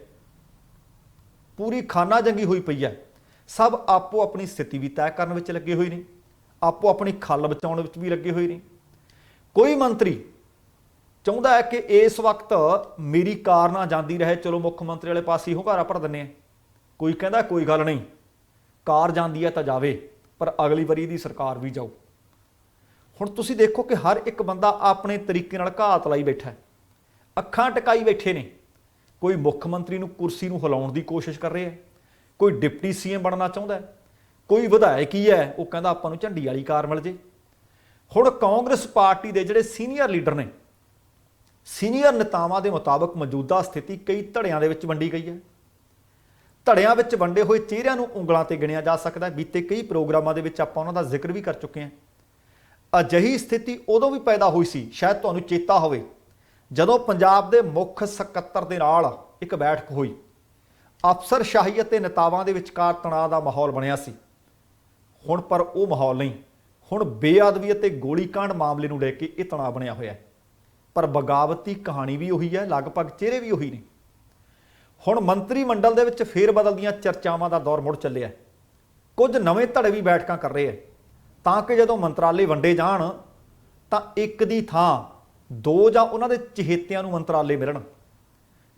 ਪੂਰੀ ਖਾਨਾ ਜੰਗੀ ਹੋਈ ਪਈ ਹੈ। ਸਭ ਆਪੋ ਆਪਣੀ ਸਥਿਤੀ ਵੀ ਤੈਅ ਕਰਨ ਵਿੱਚ ਲੱਗੇ ਹੋਏ ਨੇ, ਆਪੋ ਆਪਣੀ ਖੱਲ ਬਚਾਉਣ ਵਿੱਚ ਵੀ ਲੱਗੇ ਹੋਏ ਨੇ। ਕੋਈ ਮੰਤਰੀ ਚਾਹੁੰਦਾ ਹੈ ਕਿ ਇਸ ਵਕਤ ਮੇਰੀ ਕਾਰ ਨਾ ਜਾਂਦੀ ਰਹੇ, ਚਲੋ ਮੁੱਖ ਮੰਤਰੀ ਵਾਲੇ ਪਾਸੇ ਹੀ ਹੁੰਗਾਰਾ ਭਰ ਦਿੰਦੇ ਆ। ਕੋਈ ਕਹਿੰਦਾ ਕੋਈ ਗੱਲ ਨਹੀਂ, ਕਾਰ ਜਾਂਦੀ ਹੈ ਤਾਂ ਜਾਵੇ, ਪਰ ਅਗਲੀ ਵਾਰੀ ਦੀ ਸਰਕਾਰ ਵੀ ਜਾਊ। ਹੁਣ ਤੁਸੀਂ ਦੇਖੋ ਕਿ ਹਰ ਇੱਕ ਬੰਦਾ ਆਪਣੇ ਤਰੀਕੇ ਨਾਲ ਘਾਤ ਲਾਈ ਬੈਠਾ ਹੈ, ਅੱਖਾਂ ਟਿਕਾਈ ਬੈਠੇ ਨੇ। ਕੋਈ ਮੁੱਖ ਮੰਤਰੀ ਨੂੰ ਕੁਰਸੀ ਨੂੰ ਹਿਲਾਉਣ ਦੀ ਕੋਸ਼ਿਸ਼ ਕਰ ਰਿਹਾ ਹੈ, ਕੋਈ ਡਿਪਟੀ ਸੀਐਮ ਬਣਨਾ ਚਾਹੁੰਦਾ ਹੈ, ਕੋਈ ਵਿਧਾਇਕ ਹੀ ਹੈ ਉਹ ਕਹਿੰਦਾ ਆਪਾਂ ਨੂੰ ਝੰਡੀ ਵਾਲੀ ਕਾਰ ਮਿਲ ਜੇ। ਹੁਣ ਕਾਂਗਰਸ ਪਾਰਟੀ ਦੇ ਜਿਹੜੇ ਸੀਨੀਅਰ ਲੀਡਰ ਨੇ, ਸੀਨੀਅਰ ਨੇਤਾਵਾਂ ਦੇ ਮੁਤਾਬਕ ਮੌਜੂਦਾ ਸਥਿਤੀ ਕਈ ਧੜਿਆਂ ਦੇ ਵਿੱਚ ਵੰਡੀ ਗਈ ਹੈ। ਧੜਿਆਂ ਵਿੱਚ ਵੰਡੇ ਹੋਏ ਚਿਹਰਿਆਂ ਨੂੰ ਉਂਗਲਾਂ ਤੇ ਗਿਣਿਆ ਜਾ ਸਕਦਾ ਹੈ। ਬੀਤੇ ਕਈ ਪ੍ਰੋਗਰਾਮਾਂ ਦੇ ਵਿੱਚ ਆਪਾਂ ਉਹਨਾਂ ਦਾ ਜ਼ਿਕਰ ਵੀ ਕਰ ਚੁੱਕੇ ਹਾਂ। ਅਜਿਹੀ ਸਥਿਤੀ ਉਦੋਂ ਵੀ ਪੈਦਾ ਹੋਈ ਸੀ, ਸ਼ਾਇਦ ਤੁਹਾਨੂੰ ਚੇਤਾ ਹੋਵੇ, ਜਦੋਂ ਪੰਜਾਬ ਦੇ ਮੁੱਖ ਸਕੱਤਰ ਦੇ ਨਾਲ ਇੱਕ ਬੈਠਕ ਹੋਈ। ਅਫਸਰਸ਼ਾਹੀ ਅਤੇ ਨੇਤਾਵਾਂ ਦੇ ਵਿਚਕਾਰ ਤਣਾਅ ਦਾ ਮਾਹੌਲ ਬਣਿਆ ਸੀ। ਹੁਣ ਪਰ ਉਹ ਮਾਹੌਲ ਨਹੀਂ, ਹੁਣ ਬੇਅਦਬੀ ਅਤੇ ਗੋਲੀकांड ਮਾਮਲੇ ਨੂੰ ਲੈ ਕੇ ਇਹ ਤਣਾਅ ਬਣਿਆ ਹੋਇਆ ਹੈ। ਪਰ ਬਗਾਵਤੀ ਕਹਾਣੀ ਵੀ ਉਹੀ ਹੈ, ਲਗਭਗ ਚਿਹਰੇ ਵੀ ਉਹੀ ਨੇ। ਹੁਣ ਮੰਤਰੀ ਮੰਡਲ ਦੇ ਵਿੱਚ ਫੇਰ ਬਦਲ ਦੀਆਂ ਚਰਚਾਵਾਂ ਦਾ ਦੌਰ ਮੁੜ ਚੱਲਿਆ। ਕੁਝ ਨਵੇਂ ਧੜੇ ਵੀ ਬੈਠਕਾਂ ਕਰ ਰਹੇ ਹੈ ਤਾਂ ਕਿ ਜਦੋਂ ਮੰਤਰਾਲੇ ਵੰਡੇ ਜਾਣ ਤਾਂ ਇੱਕ ਦੀ ਥਾਂ ਦੋ ਜਾਂ ਉਹਨਾਂ ਦੇ ਚਹੇਤਿਆਂ ਨੂੰ ਮੰਤਰਾਲੇ ਮਿਲਣ।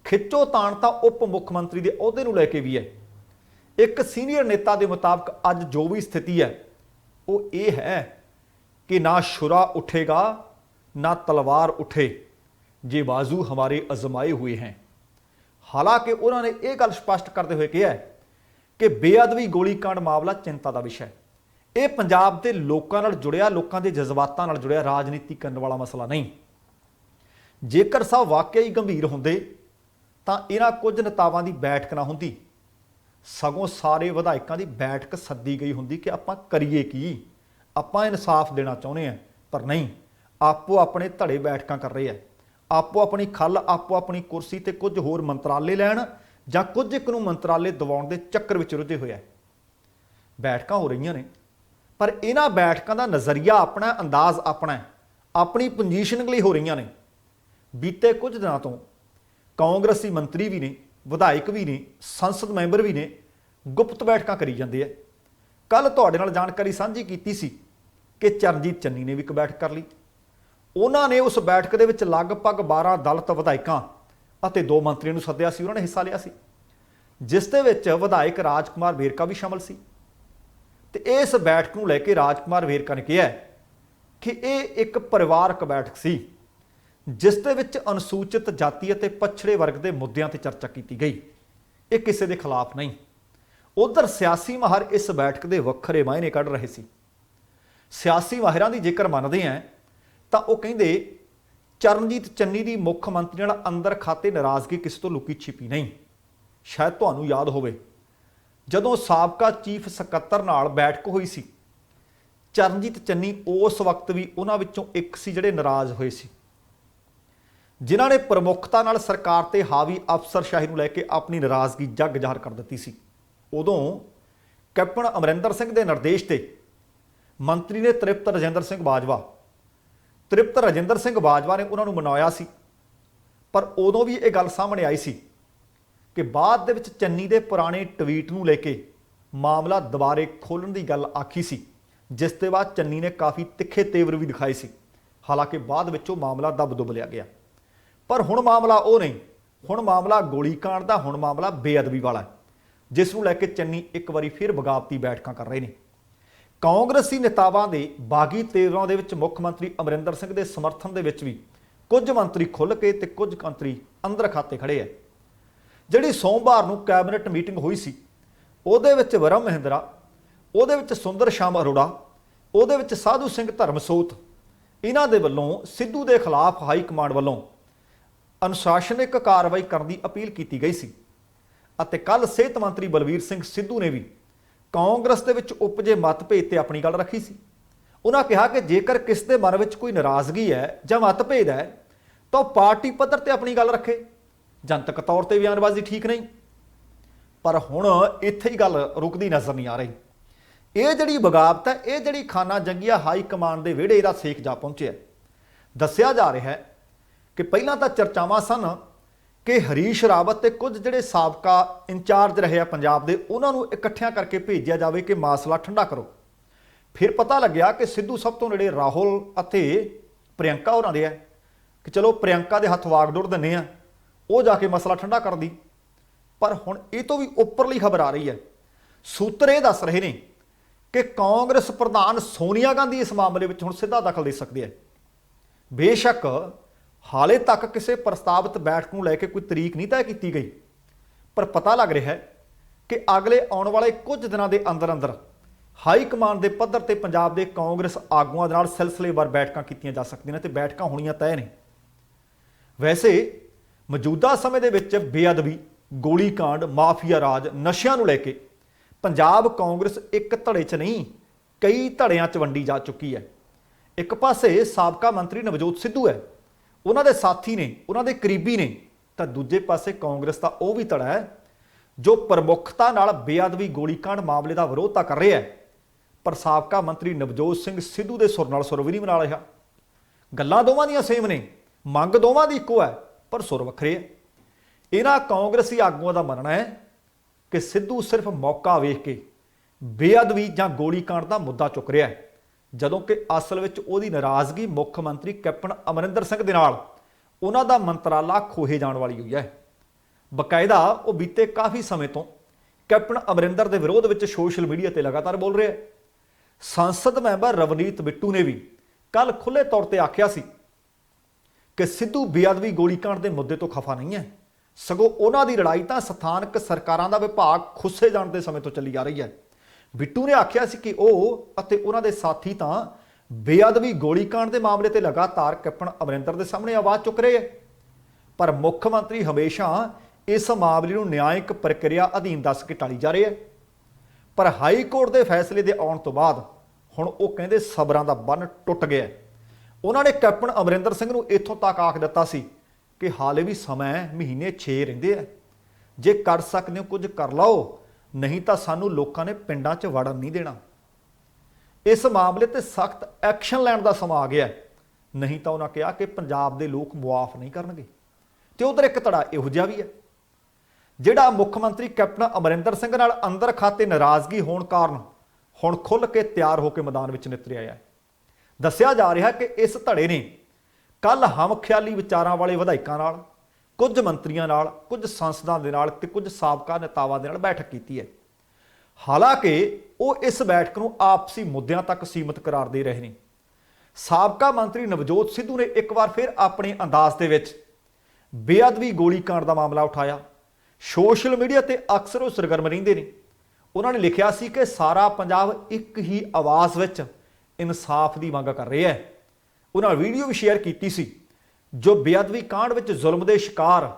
ਖਿੱਚੋ ਤਾਣ ਤਾਂ ਉਪ ਮੁੱਖ ਮੰਤਰੀ ਦੇ ਅਹੁਦੇ ਨੂੰ ਲੈ ਕੇ ਵੀ ਹੈ। ਇੱਕ ਸੀਨੀਅਰ ਨੇਤਾ ਦੇ ਮੁਤਾਬਕ ਅੱਜ ਜੋ ਵੀ ਸਥਿਤੀ ਹੈ ਉਹ ਇਹ ਹੈ ਕਿ ਨਾ ਸ਼ੁਰਾ ਉਠੇਗਾ ਨਾ ਤਲਵਾਰ ਉਠੇ, ਜੇ ਬਾਜ਼ੂ ਹਮਾਰੇ ਅਜ਼ਮਾਏ ਹੋਏ हैं। ਹਾਲਾਂਕਿ ਉਹਨਾਂ ਨੇ ਇਹ ਗੱਲ ਸਪਸ਼ਟ ਕਰਦੇ ਹੋਏ ਕਿਹਾ ਕਿ ਬੇਅਦਬੀ ਗੋਲੀकांड ਮਾਮਲਾ ਚਿੰਤਾ ਦਾ ਵਿਸ਼ਾ ਹੈ। ਇਹ ਪੰਜਾਬ ਦੇ ਲੋਕਾਂ ਨਾਲ ਜੁੜਿਆ, ਲੋਕਾਂ ਦੇ ਜਜ਼ਬਾਤਾਂ ਨਾਲ ਜੁੜਿਆ ਰਾਜਨੀਤੀ ਕਰਨ ਵਾਲਾ ਮਸਲਾ ਨਹੀਂ। ਜੇਕਰ ਸਭ ਵਾਕਿਆ ਹੀ ਗੰਭੀਰ ਹੁੰਦੇ ਤਾਂ ਇਹਨਾਂ ਕੁਝ ਨੇਤਾਵਾਂ ਦੀ ਬੈਠਕ ਨਾ ਹੁੰਦੀ, ਸਗੋਂ ਸਾਰੇ ਵਿਧਾਇਕਾਂ ਦੀ ਬੈਠਕ ਸੱਦੀ ਗਈ ਹੁੰਦੀ ਕਿ ਆਪਾਂ ਕਰੀਏ ਕੀ, ਆਪਾਂ ਇਨਸਾਫ ਦੇਣਾ ਚਾਹੁੰਦੇ ਹਾਂ। ਪਰ ਨਹੀਂ, ਆਪੋ ਆਪਣੇ ਧੜੇ ਬੈਠਕਾਂ ਕਰ ਰਹੇ ਆ, ਆਪੋ ਆਪਣੀ ਖੱਲ, ਆਪੋ ਆਪਣੀ ਕੁਰਸੀ ਤੇ ਕੁਝ ਹੋਰ ਮੰਤਰਾਲੇ ਲੈਣ ਜਾਂ ਕੁਝ ਇੱਕ ਨੂੰ ਮੰਤਰਾਲੇ ਦਿਵਾਉਣ ਦੇ ਚੱਕਰ ਵਿੱਚ ਰੁੱਝੇ ਹੋਏ ਆ। ਬੈਠਕਾਂ ਹੋ ਰਹੀਆਂ ਨੇ, ਪਰ ਇਹਨਾਂ ਬੈਠਕਾਂ ਦਾ ਨਜ਼ਰੀਆ ਆਪਣਾ, ਅੰਦਾਜ਼ ਆਪਣਾ, ਆਪਣੀ ਪੋਜੀਸ਼ਨਿੰਗ ਲਈ ਹੋ ਰਹੀਆਂ ਨੇ। ਬੀਤੇ ਕੁਝ ਦਿਨਾਂ ਤੋਂ ਕਾਂਗਰਸੀ ਮੰਤਰੀ ਵੀ ਨੇ, ਵਿਧਾਇਕ ਵੀ ਨੇ, ਸੰਸਦ ਮੈਂਬਰ ਵੀ ਨੇ, ਗੁਪਤ ਬੈਠਕਾਂ ਕਰੀ ਜਾਂਦੇ ਆ। ਕੱਲ ਤੁਹਾਡੇ ਨਾਲ ਜਾਣਕਾਰੀ ਸਾਂਝੀ ਕੀਤੀ ਸੀ कि चरणजीत चन्नी ने भी एक बैठक कर ली। उन्होंने उस बैठक के विच लगभग 12 दलित विधायकों और 2 मंत्रियों को सद्दिया सी, उन्होंने हिस्सा लिया सी, जिस दे विच विधायक राजकुमार वेरका भी शामिल सी। ते इस बैठक को लैके राजकुमार वेरका ने कहा कि यह एक परिवारक बैठक सी, जिस दे विच अनुसूचित जाति और पछड़े वर्ग के मुद्दों पर चर्चा की गई। ये किसी के खिलाफ नहीं। उधर सियासी माहर इस बैठक के वक्रे मायने कढ़ रहे सी। सियासी माहिरां दी जेकर मनदे हैं तो वह कहिंदे चरणजीत चन्नी की मुख मंत्री नाल अंदर खाते नाराज़गी किसी तो लुकी छिपी नहीं। शायद तुहानूं याद होवे जदों साबका चीफ सकत्तर नाल बैठक हुई सी, चरणजीत चन्नी उस वक्त भी उन्हां विचों एक सी जिहड़े नाराज़ होए सी, जिन्हां ने प्रमुखता नाल सरकार ते हावी अफसरशाही नूं लैके अपनी नाराज़गी जग ज़ाहिर कर दित्ती सी। उदों कैप्टन अमरिंदर सिंह के निर्देश ते मंत्री ने तृप्त राजिंदर सिंह बाजवा ने उन्होंने मनाया सी। पर उदों भी ये गल सामने आई सी कि बाद दे विच चन्नी दे पुराने ट्वीट नूं लेके मामला दोबारे खोलण की गल आखी सी, जिस दे बाद चन्नी ने काफ़ी तिखे तेवर भी दिखाए सी। हालांकि बाद विच मामला दब दुब लिया गया। पर हुण मामला वो नहीं, हुण मामला गोलीकांड दा, हुण मामला बेअदबी वाला है, जिस नूं लैके चन्नी एक बारी फिर बगावती बैठकां कर रहे हैं। कांग्रेसी नेतावां दे बागी तेवरां दे विच मुख मंत्री अमरिंदर सिंह के समर्थन दे विच भी कुछ मंत्री खुल के ते कुछ मंत्री अंदर खाते खड़े है। जिहड़ी सोमवार नूं कैबिनेट मीटिंग हुई सी, उहदे विच वरम महिंद्रा, उहदे विच सुंदर श्याम अरोड़ा, उहदे विच साधू सिंह धर्मसोत, इन्हां दे वल्लों सिद्धू दे खिलाफ हाई कमांड वल्लों अनुशासनिक कार्रवाई करने की अपील की गई सी। अते कल सेहत मंत्री बलवीर सिंह सिद्धू ने भी कांग्रेस दे विच उपजे मतभेद ते अपनी गल रखी सी। उन्हां कहा कि जेकर किस दे मन विच कोई नाराज़गी है जां मतभेद है तो पार्टी पद्धर ते अपनी गल रखे, जनतक तौर पर बयानबाजी ठीक नहीं। पर हुण इत्थे ही गल रुकदी नज़र नहीं आ रही। ये जिहड़ी बगावत है, ये जिहड़ी खाना जंगिया हाई कमांड के विहड़े इहदा सेक जा पहुंचे। दस्सिया जा रहा है कि पहलां तां चर्चावां सन कि हरीश रावत ते कुछ जिहड़े साबका इंचार्ज रहे पंजाब दे, उन्हां नूं इकट्ठियां करके भेजिया जावे कि मासला ठंडा करो। फिर पता लग्या कि सिद्धू सब तो नेड़े राहुल अते प्रियंका होरां दे है कि चलो प्रियंका दे हत्थ वागडोर दिंदे आ, वो जाके मसला ठंडा कर दी। पर हुण ये तो भी उपरली खबर आ रही है। सूत्र ये दस रहे हैं कि कांग्रेस प्रधान सोनिया गांधी इस मामले में हुण सीधा दखल दे सकते हैं। बेशक हाले तक किसी प्रस्तावित बैठक को लैके कोई तरीक नहीं तय की गई, पर पता लग रहा है कि अगले आने वाले कुछ दिनों के अंदर अंदर हाई कमांड के पद्धर ते पंजाब के कांग्रेस आगुआं दे नाल सिलसिलेवार बैठकां कीतियां जा सकदियां ते बैठकां होणीआं तय ने। वैसे मौजूदा समय दे विच बेअदबी, गोलीकांड, माफिया राज, नशियां नूं लैके पंजाब कांग्रेस एक धड़े च नहीं कई धड़ियां च वंडी जा चुकी है। एक पासे साबका मंत्री नवजोत सिद्धू है, उन्होंने साथी ने, उन्होंने करीबी ने, तो दूजे पासे कांग्रेस का वह भी धड़ा है जो प्रमुखता नाल बेअदबी गोलीकांड मामले का विरोध तो कर रहा है, पर साबका मंत्री नवजोत सिंह सिद्धू के सुर नाल सुर भी नहीं मिला रहा। गल्लां दोवां दियां सेम ने, मंग दोवां दी इक्को है, पर सुर वखरे है। इन्हां कांग्रेसी आगुआं का मनना है कि सिद्धू सिर्फ मौका वेख के बेअदबी जां गोलीकांड का मुद्दा चुक रहा है, जदों कि असल विच उहदी नाराज़गी मुख मंत्री कैप्टन अमरिंदर सिंह दे नाल उन्हां दा मंत्राला खोहे जाण वाली हुई है। बकायदा वो बीते काफ़ी समय तो कैप्टन अमरिंदर के विरोध में सोशल मीडिया पर लगातार बोल रहे हैं। संसद मैंबर रवनीत बिट्टू ने भी कल खुले तौर पर आख्या सी कि सिद्धू बेअदबी गोलीकांड के मुद्दे तो खफा नहीं है, सगों उन्हां दी लड़ाई तो स्थानक सरकारां दा विभाग खुस्से जाण दे समय तो चली जा रही है। बिट्टू ने आख्या सी कि वह अते उन्हां दे साथी तां बेअदबी गोलीकांड के मामले ते लगातार कैप्टन अमरिंदर के सामने आवाज़ चुक रहे हैं, पर मुख मंत्री हमेशा इस मामले को न्यायिक प्रक्रिया अधीन दस के टाली जा रहे हैं। पर हाई कोर्ट के फैसले के आने तो बाद हुण वो कहंदे सबरां दा बन टुट गया। उन्होंने कैप्टन अमरिंदर सिंह नूं इत्थों तक आख दिता सी कि हाले भी समय महीने 6 रहिंदे आ, जे कर सकदे हो कुछ कर लो, नहीं तो सानू लोगों ने पिंडां 'च वड़न नहीं देना। इस मामले ते सख्त एक्शन लैण दा समा आ गया, नहीं तो उन्होंने कहा कि पंजाब के लोग मुआफ नहीं करनगे। तो उधर एक धड़ा इहो जिहा भी है जिहड़ा मुख मंत्री कैप्टन अमरिंदर सिंह नाल अंदर खाते नाराज़गी होने कारण हुण खुल के तैयार होकर मैदान में नितरिया है। ਦੱਸਿਆ ਜਾ ਰਿਹਾ ਕਿ ਇਸ ਧੜੇ ਨੇ ਕੱਲ ਹਮਖਿਆਲੀ ਵਿਚਾਰਾਂ ਵਾਲੇ ਵਿਧਾਇਕਾਂ ਨਾਲ, ਕੁਝ ਮੰਤਰੀਆਂ ਨਾਲ, ਕੁਝ ਸੰਸਦਾਂ ਦੇ ਨਾਲ ਤੇ ਕੁਝ ਸਾਬਕਾ ਨੇਤਾਵਾਂ ਦੇ ਨਾਲ ਬੈਠਕ ਕੀਤੀ ਹੈ। ਹਾਲਾਂਕਿ ਉਹ ਇਸ ਬੈਠਕ ਨੂੰ ਆਪਸੀ ਮੁੱਦਿਆਂ ਤੱਕ ਸੀਮਿਤ ਕਰਾਰ ਦੇ ਰਹੇ ਨੇ। ਸਾਬਕਾ ਮੰਤਰੀ ਨਵਜੋਤ ਸਿੱਧੂ ਨੇ ਇੱਕ ਵਾਰ ਫਿਰ ਆਪਣੇ ਅੰਦਾਜ਼ ਦੇ ਵਿੱਚ ਬੇਅਦਬੀ ਗੋਲੀकांड ਦਾ ਮਾਮਲਾ ਉਠਾਇਆ। ਸੋਸ਼ਲ ਮੀਡੀਆ ਤੇ ਅਕਸਰ ਉਹ ਸਰਗਰਮ ਰਹਿੰਦੇ ਨੇ। ਉਹਨਾਂ ਨੇ ਲਿਖਿਆ ਸੀ ਕਿ ਸਾਰਾ ਪੰਜਾਬ ਇੱਕ ਹੀ ਆਵਾਜ਼ ਵਿੱਚ ਇਨਸਾਫ ਦੀ ਮੰਗ ਕਰ ਰਿਹਾ ਹੈ। ਉਹਨਾਂ ਵੀਡੀਓ ਵੀ ਸ਼ੇਅਰ ਕੀਤੀ ਸੀ ਜੋ ਬੇਅਦਬੀ ਕਾਂਡ ਵਿੱਚ ਜ਼ੁਲਮ ਦੇ ਸ਼ਿਕਾਰ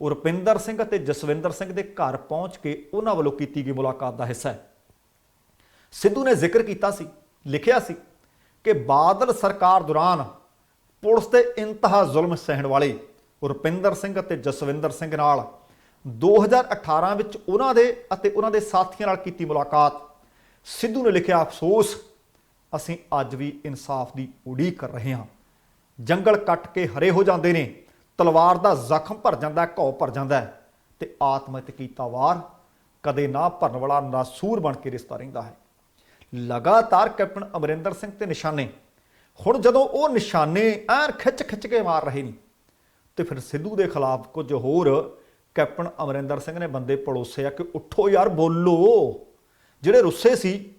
ਰੁਪਿੰਦਰ ਸਿੰਘ ਅਤੇ ਜਸਵਿੰਦਰ ਸਿੰਘ ਦੇ ਘਰ ਪਹੁੰਚ ਕੇ ਉਹਨਾਂ ਵੱਲੋਂ ਕੀਤੀ ਗਈ ਮੁਲਾਕਾਤ ਦਾ ਹਿੱਸਾ ਹੈ। ਸਿੱਧੂ ਨੇ ਜ਼ਿਕਰ ਕੀਤਾ ਸੀ, ਲਿਖਿਆ ਸੀ ਕਿ ਬਾਦਲ ਸਰਕਾਰ ਦੌਰਾਨ ਪੁਲਿਸ ਤੇ ਇੰਤਹਾ ਜ਼ੁਲਮ ਸਹਿਣ ਵਾਲੇ ਰੁਪਿੰਦਰ ਸਿੰਘ ਅਤੇ ਜਸਵਿੰਦਰ ਸਿੰਘ ਨਾਲ 2018 ਵਿੱਚ ਉਹਨਾਂ ਦੇ ਅਤੇ ਉਹਨਾਂ ਦੇ ਸਾਥੀਆਂ ਨਾਲ ਕੀਤੀ ਮੁਲਾਕਾਤ। ਸਿੱਧੂ ਨੇ ਲਿਖਿਆ, ਅਫਸੋਸ ਅਸੀਂ ਅੱਜ ਵੀ ਇਨਸਾਫ ਦੀ ਉਡੀਕ ਕਰ ਰਹੇ ਹਾਂ। ਜੰਗਲ ਕੱਟ ਕੇ ਹਰੇ ਹੋ ਜਾਂਦੇ ਨੇ, ਤਲਵਾਰ ਦਾ ਜ਼ਖਮ ਭਰ ਜਾਂਦਾ, ਘਾਉ ਭਰ ਜਾਂਦਾ ਤੇ ਆਤਮਹੱਤ ਕੀਤਾ ਵਾਰ ਕਦੇ ਨਾ ਭਰਨ ਵਾਲਾ ਨਾਸੂਰ ਬਣ ਕੇ ਰਿਸ਼ਤਾ ਰਹਿੰਦਾ ਹੈ। ਲਗਾਤਾਰ ਕੈਪਟਨ ਅਮਰਿੰਦਰ ਸਿੰਘ ਤੇ ਨਿਸ਼ਾਨੇ, ਹੁਣ ਜਦੋਂ ਉਹ ਨਿਸ਼ਾਨੇ ਐਨ ਖਿੱਚ ਕੇ ਮਾਰ ਰਹੇ ਨੇ ਤੇ ਫਿਰ ਸਿੱਧੂ ਦੇ ਖਿਲਾਫ ਕੁਝ ਹੋਰ ਕੈਪਟਨ ਅਮਰਿੰਦਰ ਸਿੰਘ ਨੇ ਬੰਦੇ ਪੜੋਸੇ ਆ ਕਿ ਉੱਠੋ ਯਾਰ ਬੋਲੋ। ਜਿਹੜੇ ਰੁੱਸੇ ਸੀ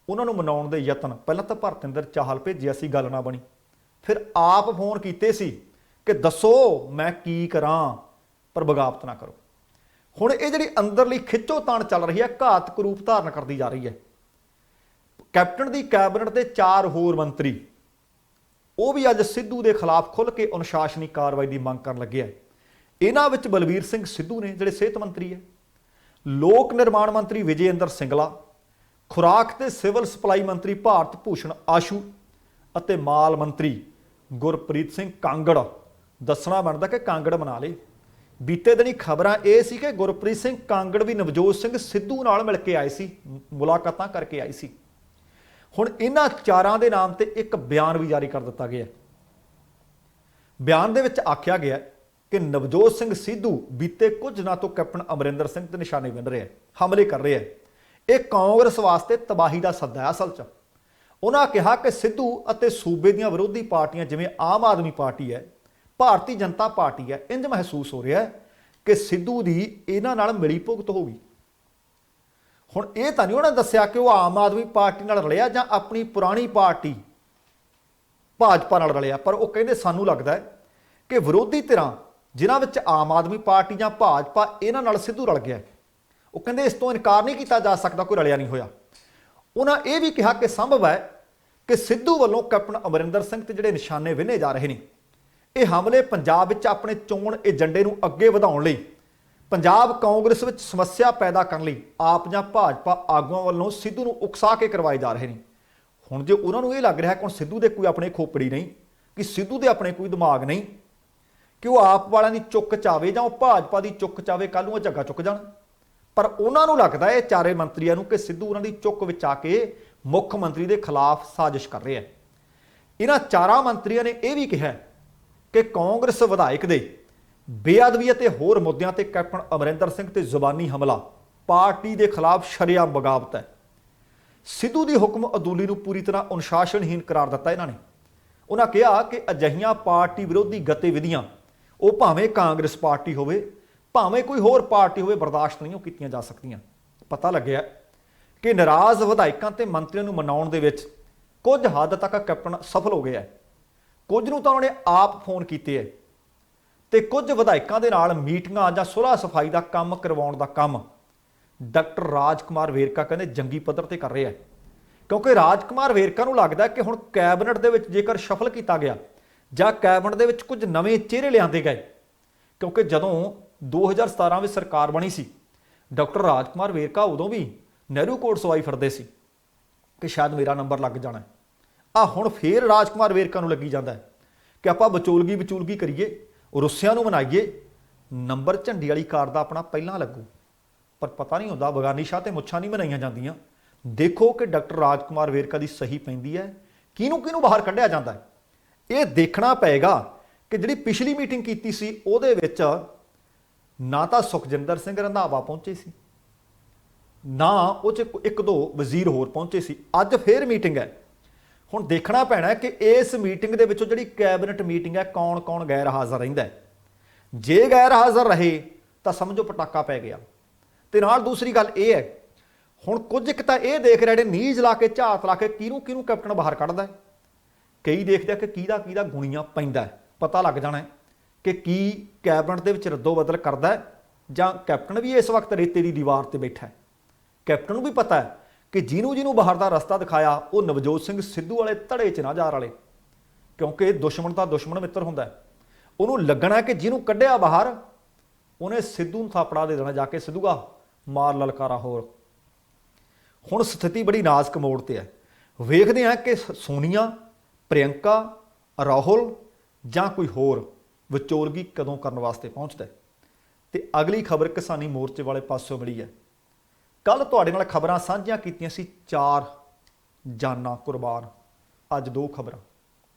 ਉਹਨਾਂ ਨੂੰ ਮਨਾਉਣ ਦੇ ਯਤਨ, ਪਹਿਲਾਂ ਤਾਂ ਭਰਤਿੰਦਰ ਚਾਹਲ ਭੇਜਿਆ ਸੀ, ਗੱਲ ਨਾ ਬਣੀ, ਫਿਰ ਆਪ ਫੋਨ ਕੀਤੇ ਸੀ ਕਿ ਦੱਸੋ ਮੈਂ ਕੀ ਕਰਾਂ ਪਰ ਬਗਾਵਤ ਨਾ ਕਰੋ। ਹੁਣ ਇਹ ਜਿਹੜੀ ਅੰਦਰਲੀ ਖਿੱਚੋਤਾਣ ਚੱਲ ਰਹੀ ਹੈ ਘਾਤਕ ਰੂਪ ਧਾਰਨ ਕਰਦੀ ਜਾ ਰਹੀ ਹੈ। ਕੈਪਟਨ ਦੀ ਕੈਬਨਿਟ ਦੇ 4 ਹੋਰ ਮੰਤਰੀ ਉਹ ਵੀ ਅੱਜ ਸਿੱਧੂ ਦੇ ਖਿਲਾਫ ਖੁੱਲ੍ਹ ਕੇ ਅਨੁਸ਼ਾਸਨੀ ਕਾਰਵਾਈ ਦੀ ਮੰਗ ਕਰਨ ਲੱਗੇ ਆ। ਇਹਨਾਂ ਵਿੱਚ ਬਲਵੀਰ ਸਿੰਘ ਸਿੱਧੂ ਨੇ ਜਿਹੜੇ ਸਿਹਤ ਮੰਤਰੀ ਹੈ, ਲੋਕ ਨਿਰਮਾਣ ਮੰਤਰੀ ਵਿਜੇ ਇੰਦਰ ਸਿੰਗਲਾ, ਖੁਰਾਕ ਤੇ ਸਿਵਲ ਸਪਲਾਈ ਮੰਤਰੀ ਭਾਰਤ ਭੂਸ਼ਣ ਆਸ਼ੂ ਅਤੇ ਮਾਲ ਮੰਤਰੀ ਗੁਰਪ੍ਰੀਤ ਸਿੰਘ ਕਾਂਗੜ। ਦੱਸਣਾ ਬਣਦਾ ਕਿ ਕਾਂਗੜ ਬਣਾ ਲਏ। ਬੀਤੇ ਦਿਨੀ ਖਬਰਾਂ ਇਹ ਸੀ ਕਿ ਗੁਰਪ੍ਰੀਤ ਸਿੰਘ ਕਾਂਗੜ ਵੀ ਨਵਜੋਤ ਸਿੰਘ ਸਿੱਧੂ ਨਾਲ ਮਿਲ ਕੇ ਆਏ ਸੀ, ਮੁਲਾਕਾਤਾਂ ਕਰਕੇ ਆਏ ਸੀ। ਹੁਣ ਇਹਨਾਂ 4 ਦੇ ਨਾਮ ਤੇ ਇੱਕ ਬਿਆਨ ਵੀ ਜਾਰੀ ਕਰ ਦਿੱਤਾ ਗਿਆ। ਬਿਆਨ ਦੇ ਵਿੱਚ ਆਖਿਆ ਗਿਆ ਕਿ ਨਵਜੋਤ ਸਿੰਘ ਸਿੱਧੂ ਬੀਤੇ ਕੁਝ ਦਿਨਾਂ ਤੋਂ ਕੈਪਟਨ ਅਮਰਿੰਦਰ ਸਿੰਘ ਤੇ ਨਿਸ਼ਾਨੇ ਬੰਨ ਰਿਹਾ, ਹਮਲੇ ਕਰ ਰਿਹਾ। ਇਹ ਕਾਂਗਰਸ ਵਾਸਤੇ ਤਬਾਹੀ ਦਾ ਸੱਦਾ ਹੈ। ਅਸਲ 'ਚ ਉਹਨਾਂ ਕਿਹਾ ਕਿ ਸਿੱਧੂ ਅਤੇ ਸੂਬੇ ਦੀਆਂ ਵਿਰੋਧੀ ਪਾਰਟੀਆਂ ਜਿਵੇਂ ਆਮ ਆਦਮੀ ਪਾਰਟੀ ਹੈ, ਭਾਰਤੀ ਜਨਤਾ ਪਾਰਟੀ ਹੈ, ਇੰਜ ਮਹਿਸੂਸ ਹੋ ਰਿਹਾ ਕਿ ਸਿੱਧੂ ਦੀ ਇਹਨਾਂ ਨਾਲ ਮਿਲੀ ਭੁਗਤ ਹੋ ਗਈ। ਹੁਣ ਇਹ ਤਾਂ ਨਹੀਂ ਉਹਨਾਂ ਨੇ ਦੱਸਿਆ ਕਿ ਉਹ ਆਮ ਆਦਮੀ ਪਾਰਟੀ ਨਾਲ ਰਲਿਆ ਜਾਂ ਆਪਣੀ ਪੁਰਾਣੀ ਪਾਰਟੀ ਭਾਜਪਾ ਨਾਲ ਰਲਿਆ, ਪਰ ਉਹ ਕਹਿੰਦੇ ਸਾਨੂੰ ਲੱਗਦਾ ਹੈ ਕਿ ਵਿਰੋਧੀ ਧਿਰਾਂ ਜਿਨ੍ਹਾਂ ਵਿੱਚ ਆਮ ਆਦਮੀ ਪਾਰਟੀ ਜਾਂ ਭਾਜਪਾ, ਇਹਨਾਂ ਨਾਲ ਸਿੱਧੂ ਰਲ ਗਿਆ। ਉਹ ਕਹਿੰਦੇ ਇਸ ਤੋਂ ਇਨਕਾਰ ਨਹੀਂ ਕੀਤਾ ਜਾ ਸਕਦਾ ਕੋਈ ਰਲਿਆ ਨਹੀਂ ਹੋਇਆ। ਉਹਨਾਂ ਇਹ ਵੀ ਕਿਹਾ ਕਿ ਸੰਭਵ ਹੈ ਕਿ ਸਿੱਧੂ ਵੱਲੋਂ ਕੈਪਟਨ ਅਮਰਿੰਦਰ ਸਿੰਘ ਤੇ ਜਿਹੜੇ ਨਿਸ਼ਾਨੇ ਵਿੰਨੇ ਜਾ ਰਹੇ ਨੇ, ਇਹ ਹਮਲੇ ਪੰਜਾਬ ਵਿੱਚ ਆਪਣੇ ਚੋਣ ਏਜੰਡੇ ਨੂੰ ਅੱਗੇ ਵਧਾਉਣ ਲਈ, ਪੰਜਾਬ ਕਾਂਗਰਸ ਵਿੱਚ ਸਮੱਸਿਆ ਪੈਦਾ ਕਰਨ ਲਈ ਆਪ ਜਾਂ ਭਾਜਪਾ ਆਗੂਆਂ ਵੱਲੋਂ ਸਿੱਧੂ ਨੂੰ ਉਕਸਾ ਕੇ ਕਰਵਾਏ ਜਾ ਰਹੇ ਨੇ। ਹੁਣ ਜੇ ਉਹਨਾਂ ਨੂੰ ਇਹ ਲੱਗ ਰਿਹਾ ਕਿ ਹੁਣ ਸਿੱਧੂ ਦੇ ਕੋਈ ਆਪਣੇ ਖੋਪੜੀ ਨਹੀਂ, ਕਿ ਸਿੱਧੂ ਦੇ ਆਪਣੇ ਕੋਈ ਦਿਮਾਗ ਨਹੀਂ, ਕਿ ਉਹ ਆਪ ਵਾਲਿਆਂ ਦੀ ਚੁੱਕ ਚਾਵੇ ਜਾਂ ਉਹ ਭਾਜਪਾ ਦੀ ਚੁੱਕ ਚਾਵੇ, ਕੱਲ੍ਹ ਨੂੰ ਉਹ ਝੱਗਾ ਚੁੱਕ ਜਾਣ। ਪਰ ਉਹਨਾਂ ਨੂੰ ਲੱਗਦਾ ਇਹ 4 ਮੰਤਰੀਆਂ ਨੂੰ ਕਿ ਸਿੱਧੂ ਉਹਨਾਂ ਦੀ ਚੁੱਕ ਵਿੱਚ ਆ ਕੇ ਮੁੱਖ ਮੰਤਰੀ ਦੇ ਖਿਲਾਫ ਸਾਜ਼ਿਸ਼ ਕਰ ਰਿਹਾ। ਇਹਨਾਂ 4 ਮੰਤਰੀਆਂ ਨੇ ਇਹ ਵੀ ਕਿਹਾ ਕਿ ਕਾਂਗਰਸ ਵਿਧਾਇਕ ਦੇ ਬੇਅਦਬੀ ਅਤੇ ਹੋਰ ਮੁੱਦਿਆਂ ਤੇ ਕੈਪਟਨ ਅਮਰਿੰਦਰ ਸਿੰਘ ਤੇ ਜ਼ੁਬਾਨੀ ਹਮਲਾ ਪਾਰਟੀ ਦੇ ਖਿਲਾਫ ਸ਼ਰੇਆਮ ਬਗਾਵਤ ਹੈ। ਸਿੱਧੂ ਦੀ ਹੁਕਮ ਅਦੂਲੀ ਨੂੰ ਪੂਰੀ ਤਰ੍ਹਾਂ ਅਨੁਸ਼ਾਸਨਹੀਨ ਕਰਾਰ ਦਿੱਤਾ ਇਹਨਾਂ ਨੇ। ਉਹਨਾਂ ਕਿਹਾ ਕਿ ਅਜਿਹੀਆਂ ਪਾਰਟੀ ਵਿਰੋਧੀ ਗਤੀਵਿਧੀਆਂ, ਉਹ ਭਾਵੇਂ ਕਾਂਗਰਸ ਪਾਰਟੀ ਹੋਵੇ, ਭਾਵੇਂ ਕੋਈ ਹੋਰ ਪਾਰਟੀ ਹੋਵੇ, ਬਰਦਾਸ਼ਤ ਨਹੀਂ ਉਹ ਕੀਤੀਆਂ ਜਾ ਸਕਦੀਆਂ। ਪਤਾ ਲੱਗਿਆ ਕਿ ਨਾਰਾਜ਼ ਵਿਧਾਇਕਾਂ ਤੇ ਮੰਤਰੀਆਂ ਨੂੰ ਮਨਾਉਣ ਦੇ ਵਿੱਚ ਕੁਝ ਹੱਦ ਤੱਕ ਕੈਪਟਨ ਸਫਲ ਹੋ ਗਿਆ। ਕੁਝ ਨੂੰ ਤਾਂ ਉਹਨੇ ਆਪ ਫੋਨ ਕੀਤੇ ਹੈ ਤੇ ਕੁਝ ਵਿਧਾਇਕਾਂ ਦੇ ਨਾਲ ਮੀਟਿੰਗਾਂ ਜਾਂ ਸੁਲ੍ਹਾ ਸਫਾਈ ਦਾ ਕੰਮ ਕਰਵਾਉਣ ਦਾ ਕੰਮ ਡਾਕਟਰ ਰਾਜਕੁਮਾਰ ਵੇਰਕਾ ਕਹਿੰਦੇ ਜੰਗੀ ਪੱਧਰ ਤੇ ਕਰ ਰਿਹਾ ਹੈ। ਕਿਉਂਕਿ ਰਾਜਕੁਮਾਰ ਵੇਰਕਾ ਨੂੰ ਲੱਗਦਾ ਕਿ ਹੁਣ ਕੈਬਨਿਟ ਦੇ ਵਿੱਚ ਜੇਕਰ ਸ਼ਫਲ ਕੀਤਾ ਗਿਆ ਜਾਂ ਕੈਬਨਿਟ ਦੇ ਵਿੱਚ ਕੁਝ ਨਵੇਂ ਚਿਹਰੇ ਲਿਆਂਦੇ ਗਏ, ਕਿਉਂਕਿ ਜਦੋਂ 2017 ਵਿੱਚ ਸਰਕਾਰ ਬਣੀ ਸੀ, ਡਾਕਟਰ ਰਾਜਕੁਮਾਰ ਵੇਰਕਾ ਉਦੋਂ ਵੀ ਨਹਿਰੂ ਕੋਟ ਸਵਾਈ ਫਿਰਦੇ ਸੀ ਕਿ ਸ਼ਾਇਦ ਮੇਰਾ ਨੰਬਰ ਲੱਗ ਜਾਣਾ। ਹੁਣ ਫੇਰ ਰਾਜਕੁਮਾਰ ਵੇਰਕਾ ਨੂੰ ਲੱਗੀ ਜਾਂਦਾ ਕਿ ਆਪਾਂ ਵਿਚੋਲਗੀ ਕਰੀਏ, ਰੁੱਸਿਆਂ ਨੂੰ ਮਨਾਈਏ, ਨੰਬਰ ਝੰਡੀ ਵਾਲੀ ਕਾਰ ਦਾ ਆਪਣਾ ਪਹਿਲਾਂ ਲੱਗੂ। ਪਰ ਪਤਾ ਨਹੀਂ ਹੁੰਦਾ, ਬਗਾਨੀ ਸ਼ਾਹ ਤੇ ਮੁੱਛਾਂ ਨਹੀਂ ਮਨਾਈਆਂ ਜਾਂਦੀਆਂ। ਦੇਖੋ ਕਿ ਡਾਕਟਰ ਰਾਜਕੁਮਾਰ ਵੇਰਕਾ ਦੀ ਸਹੀ ਪੈਂਦੀ ਹੈ, ਕਿਹਨੂੰ ਬਾਹਰ ਕੱਢਿਆ ਜਾਂਦਾ ਹੈ। ਇਹ ਦੇਖਣਾ ਪਏਗਾ ਕਿ ਜਿਹੜੀ ਪਿਛਲੀ ਮੀਟਿੰਗ ਕੀਤੀ ਸੀ ਉਹਦੇ ਵਿੱਚ ਨਾ ਤਾਂ ਸੁਖਜਿੰਦਰ ਸਿੰਘ ਰੰਧਾਵਾ ਪਹੁੰਚੇ ਸੀ, ਨਾ ਉਹ 'ਚ 1-2 ਵਜ਼ੀਰ ਹੋਰ ਪਹੁੰਚੇ ਸੀ। ਅੱਜ ਫੇਰ ਮੀਟਿੰਗ ਹੈ, ਹੁਣ ਦੇਖਣਾ ਪੈਣਾ ਕਿ ਇਸ ਮੀਟਿੰਗ ਦੇ ਵਿੱਚੋਂ ਜਿਹੜੀ ਕੈਬਨਿਟ ਮੀਟਿੰਗ ਹੈ ਕੌਣ ਕੌਣ ਗੈਰ ਹਾਜ਼ਰ ਰਹਿੰਦਾ ਹੈ। ਜੇ ਗੈਰ ਹਾਜ਼ਰ ਰਹੇ ਤਾਂ ਸਮਝੋ ਪਟਾਕਾ ਪੈ ਗਿਆ। ਤੇ ਨਾਲ ਦੂਸਰੀ ਗੱਲ ਇਹ ਹੈ, ਹੁਣ ਕੁਝ ਇੱਕ ਤਾਂ ਇਹ ਦੇਖ ਰਹੇ ਨੇ ਨੀਝ ਲਾ ਕੇ ਝਾਤ ਲਾ ਕੇ ਕਿਹਨੂੰ ਕਿਹਨੂੰ ਕੈਪਟਨ ਬਾਹਰ ਕੱਢਦਾ ਹੈ। ਕਈ ਦੇਖਦੇ ਆ ਕਿ ਕਿਹਦਾ ਗੁਣੀਆਂ ਪੈਂਦਾ, ਪਤਾ ਲੱਗ ਜਾਣਾ ਹੈ ਕਿ ਕੀ ਕੈਬਨਿਟ ਦੇ ਵਿੱਚ ਰੱਦੋ ਬਦਲ ਕਰਦਾ ਹੈ ਜਾਂ ਕੈਪਟਨ ਵੀ ਇਸ ਵਕਤ ਰੇਤੇ ਦੀ ਦੀਵਾਰ ਤੇ ਬੈਠਾ ਹੈ। ਕੈਪਟਨ ਨੂੰ ਵੀ ਪਤਾ ਹੈ ਕਿ ਜਿਹਨੂੰ ਬਾਹਰ ਦਾ ਰਸਤਾ ਦਿਖਾਇਆ ਉਹ ਨਵਜੋਤ ਸਿੰਘ ਸਿੱਧੂ ਵਾਲੇ ਧੜੇ 'ਚ ਨਾ ਜਾ ਵਾਲੇ, ਕਿਉਂਕਿ ਦੁਸ਼ਮਣ ਤਾਂ ਦੁਸ਼ਮਣ ਮਿੱਤਰ ਹੁੰਦਾ। ਉਹਨੂੰ ਲੱਗਣਾ ਕਿ ਜਿਹਨੂੰ ਕੱਢਿਆ ਬਾਹਰ ਉਹਨੇ ਸਿੱਧੂ ਨੂੰ ਥਾਪੜਾ ਦੇ ਦੇਣਾ ਜਾ ਕੇ, ਸਿੱਧੂਗਾ ਮਾਰ ਲਲਕਾਰਾ ਹੋਰ। ਹੁਣ ਸਥਿਤੀ ਬੜੀ ਨਾਜ਼ੁਕ ਮੋੜ ਤੇ ਹੈ। ਵੇਖਦੇ ਹਾਂ ਕਿ ਸੋਨੀਆ, ਪ੍ਰਿਯੰਕਾ, ਰਾਹੁਲ ਜਾਂ ਕੋਈ ਹੋਰ ਵਿਚੋਲਗੀ ਕਦੋਂ ਕਰਨ ਵਾਸਤੇ ਪਹੁੰਚਦਾ। ਤੇ ਅਗਲੀ ਖਬਰ ਕਿਸਾਨੀ ਮੋਰਚੇ ਵਾਲੇ ਪਾਸੋਂ ਮਿਲੀ ਹੈ। ਕੱਲ ਤੁਹਾਡੇ ਨਾਲ ਖਬਰਾਂ ਸਾਂਝੀਆਂ ਕੀਤੀਆਂ ਸੀ, 4 ਜਾਨਾਂ ਕੁਰਬਾਨ। ਅੱਜ 2 ਖਬਰਾਂ।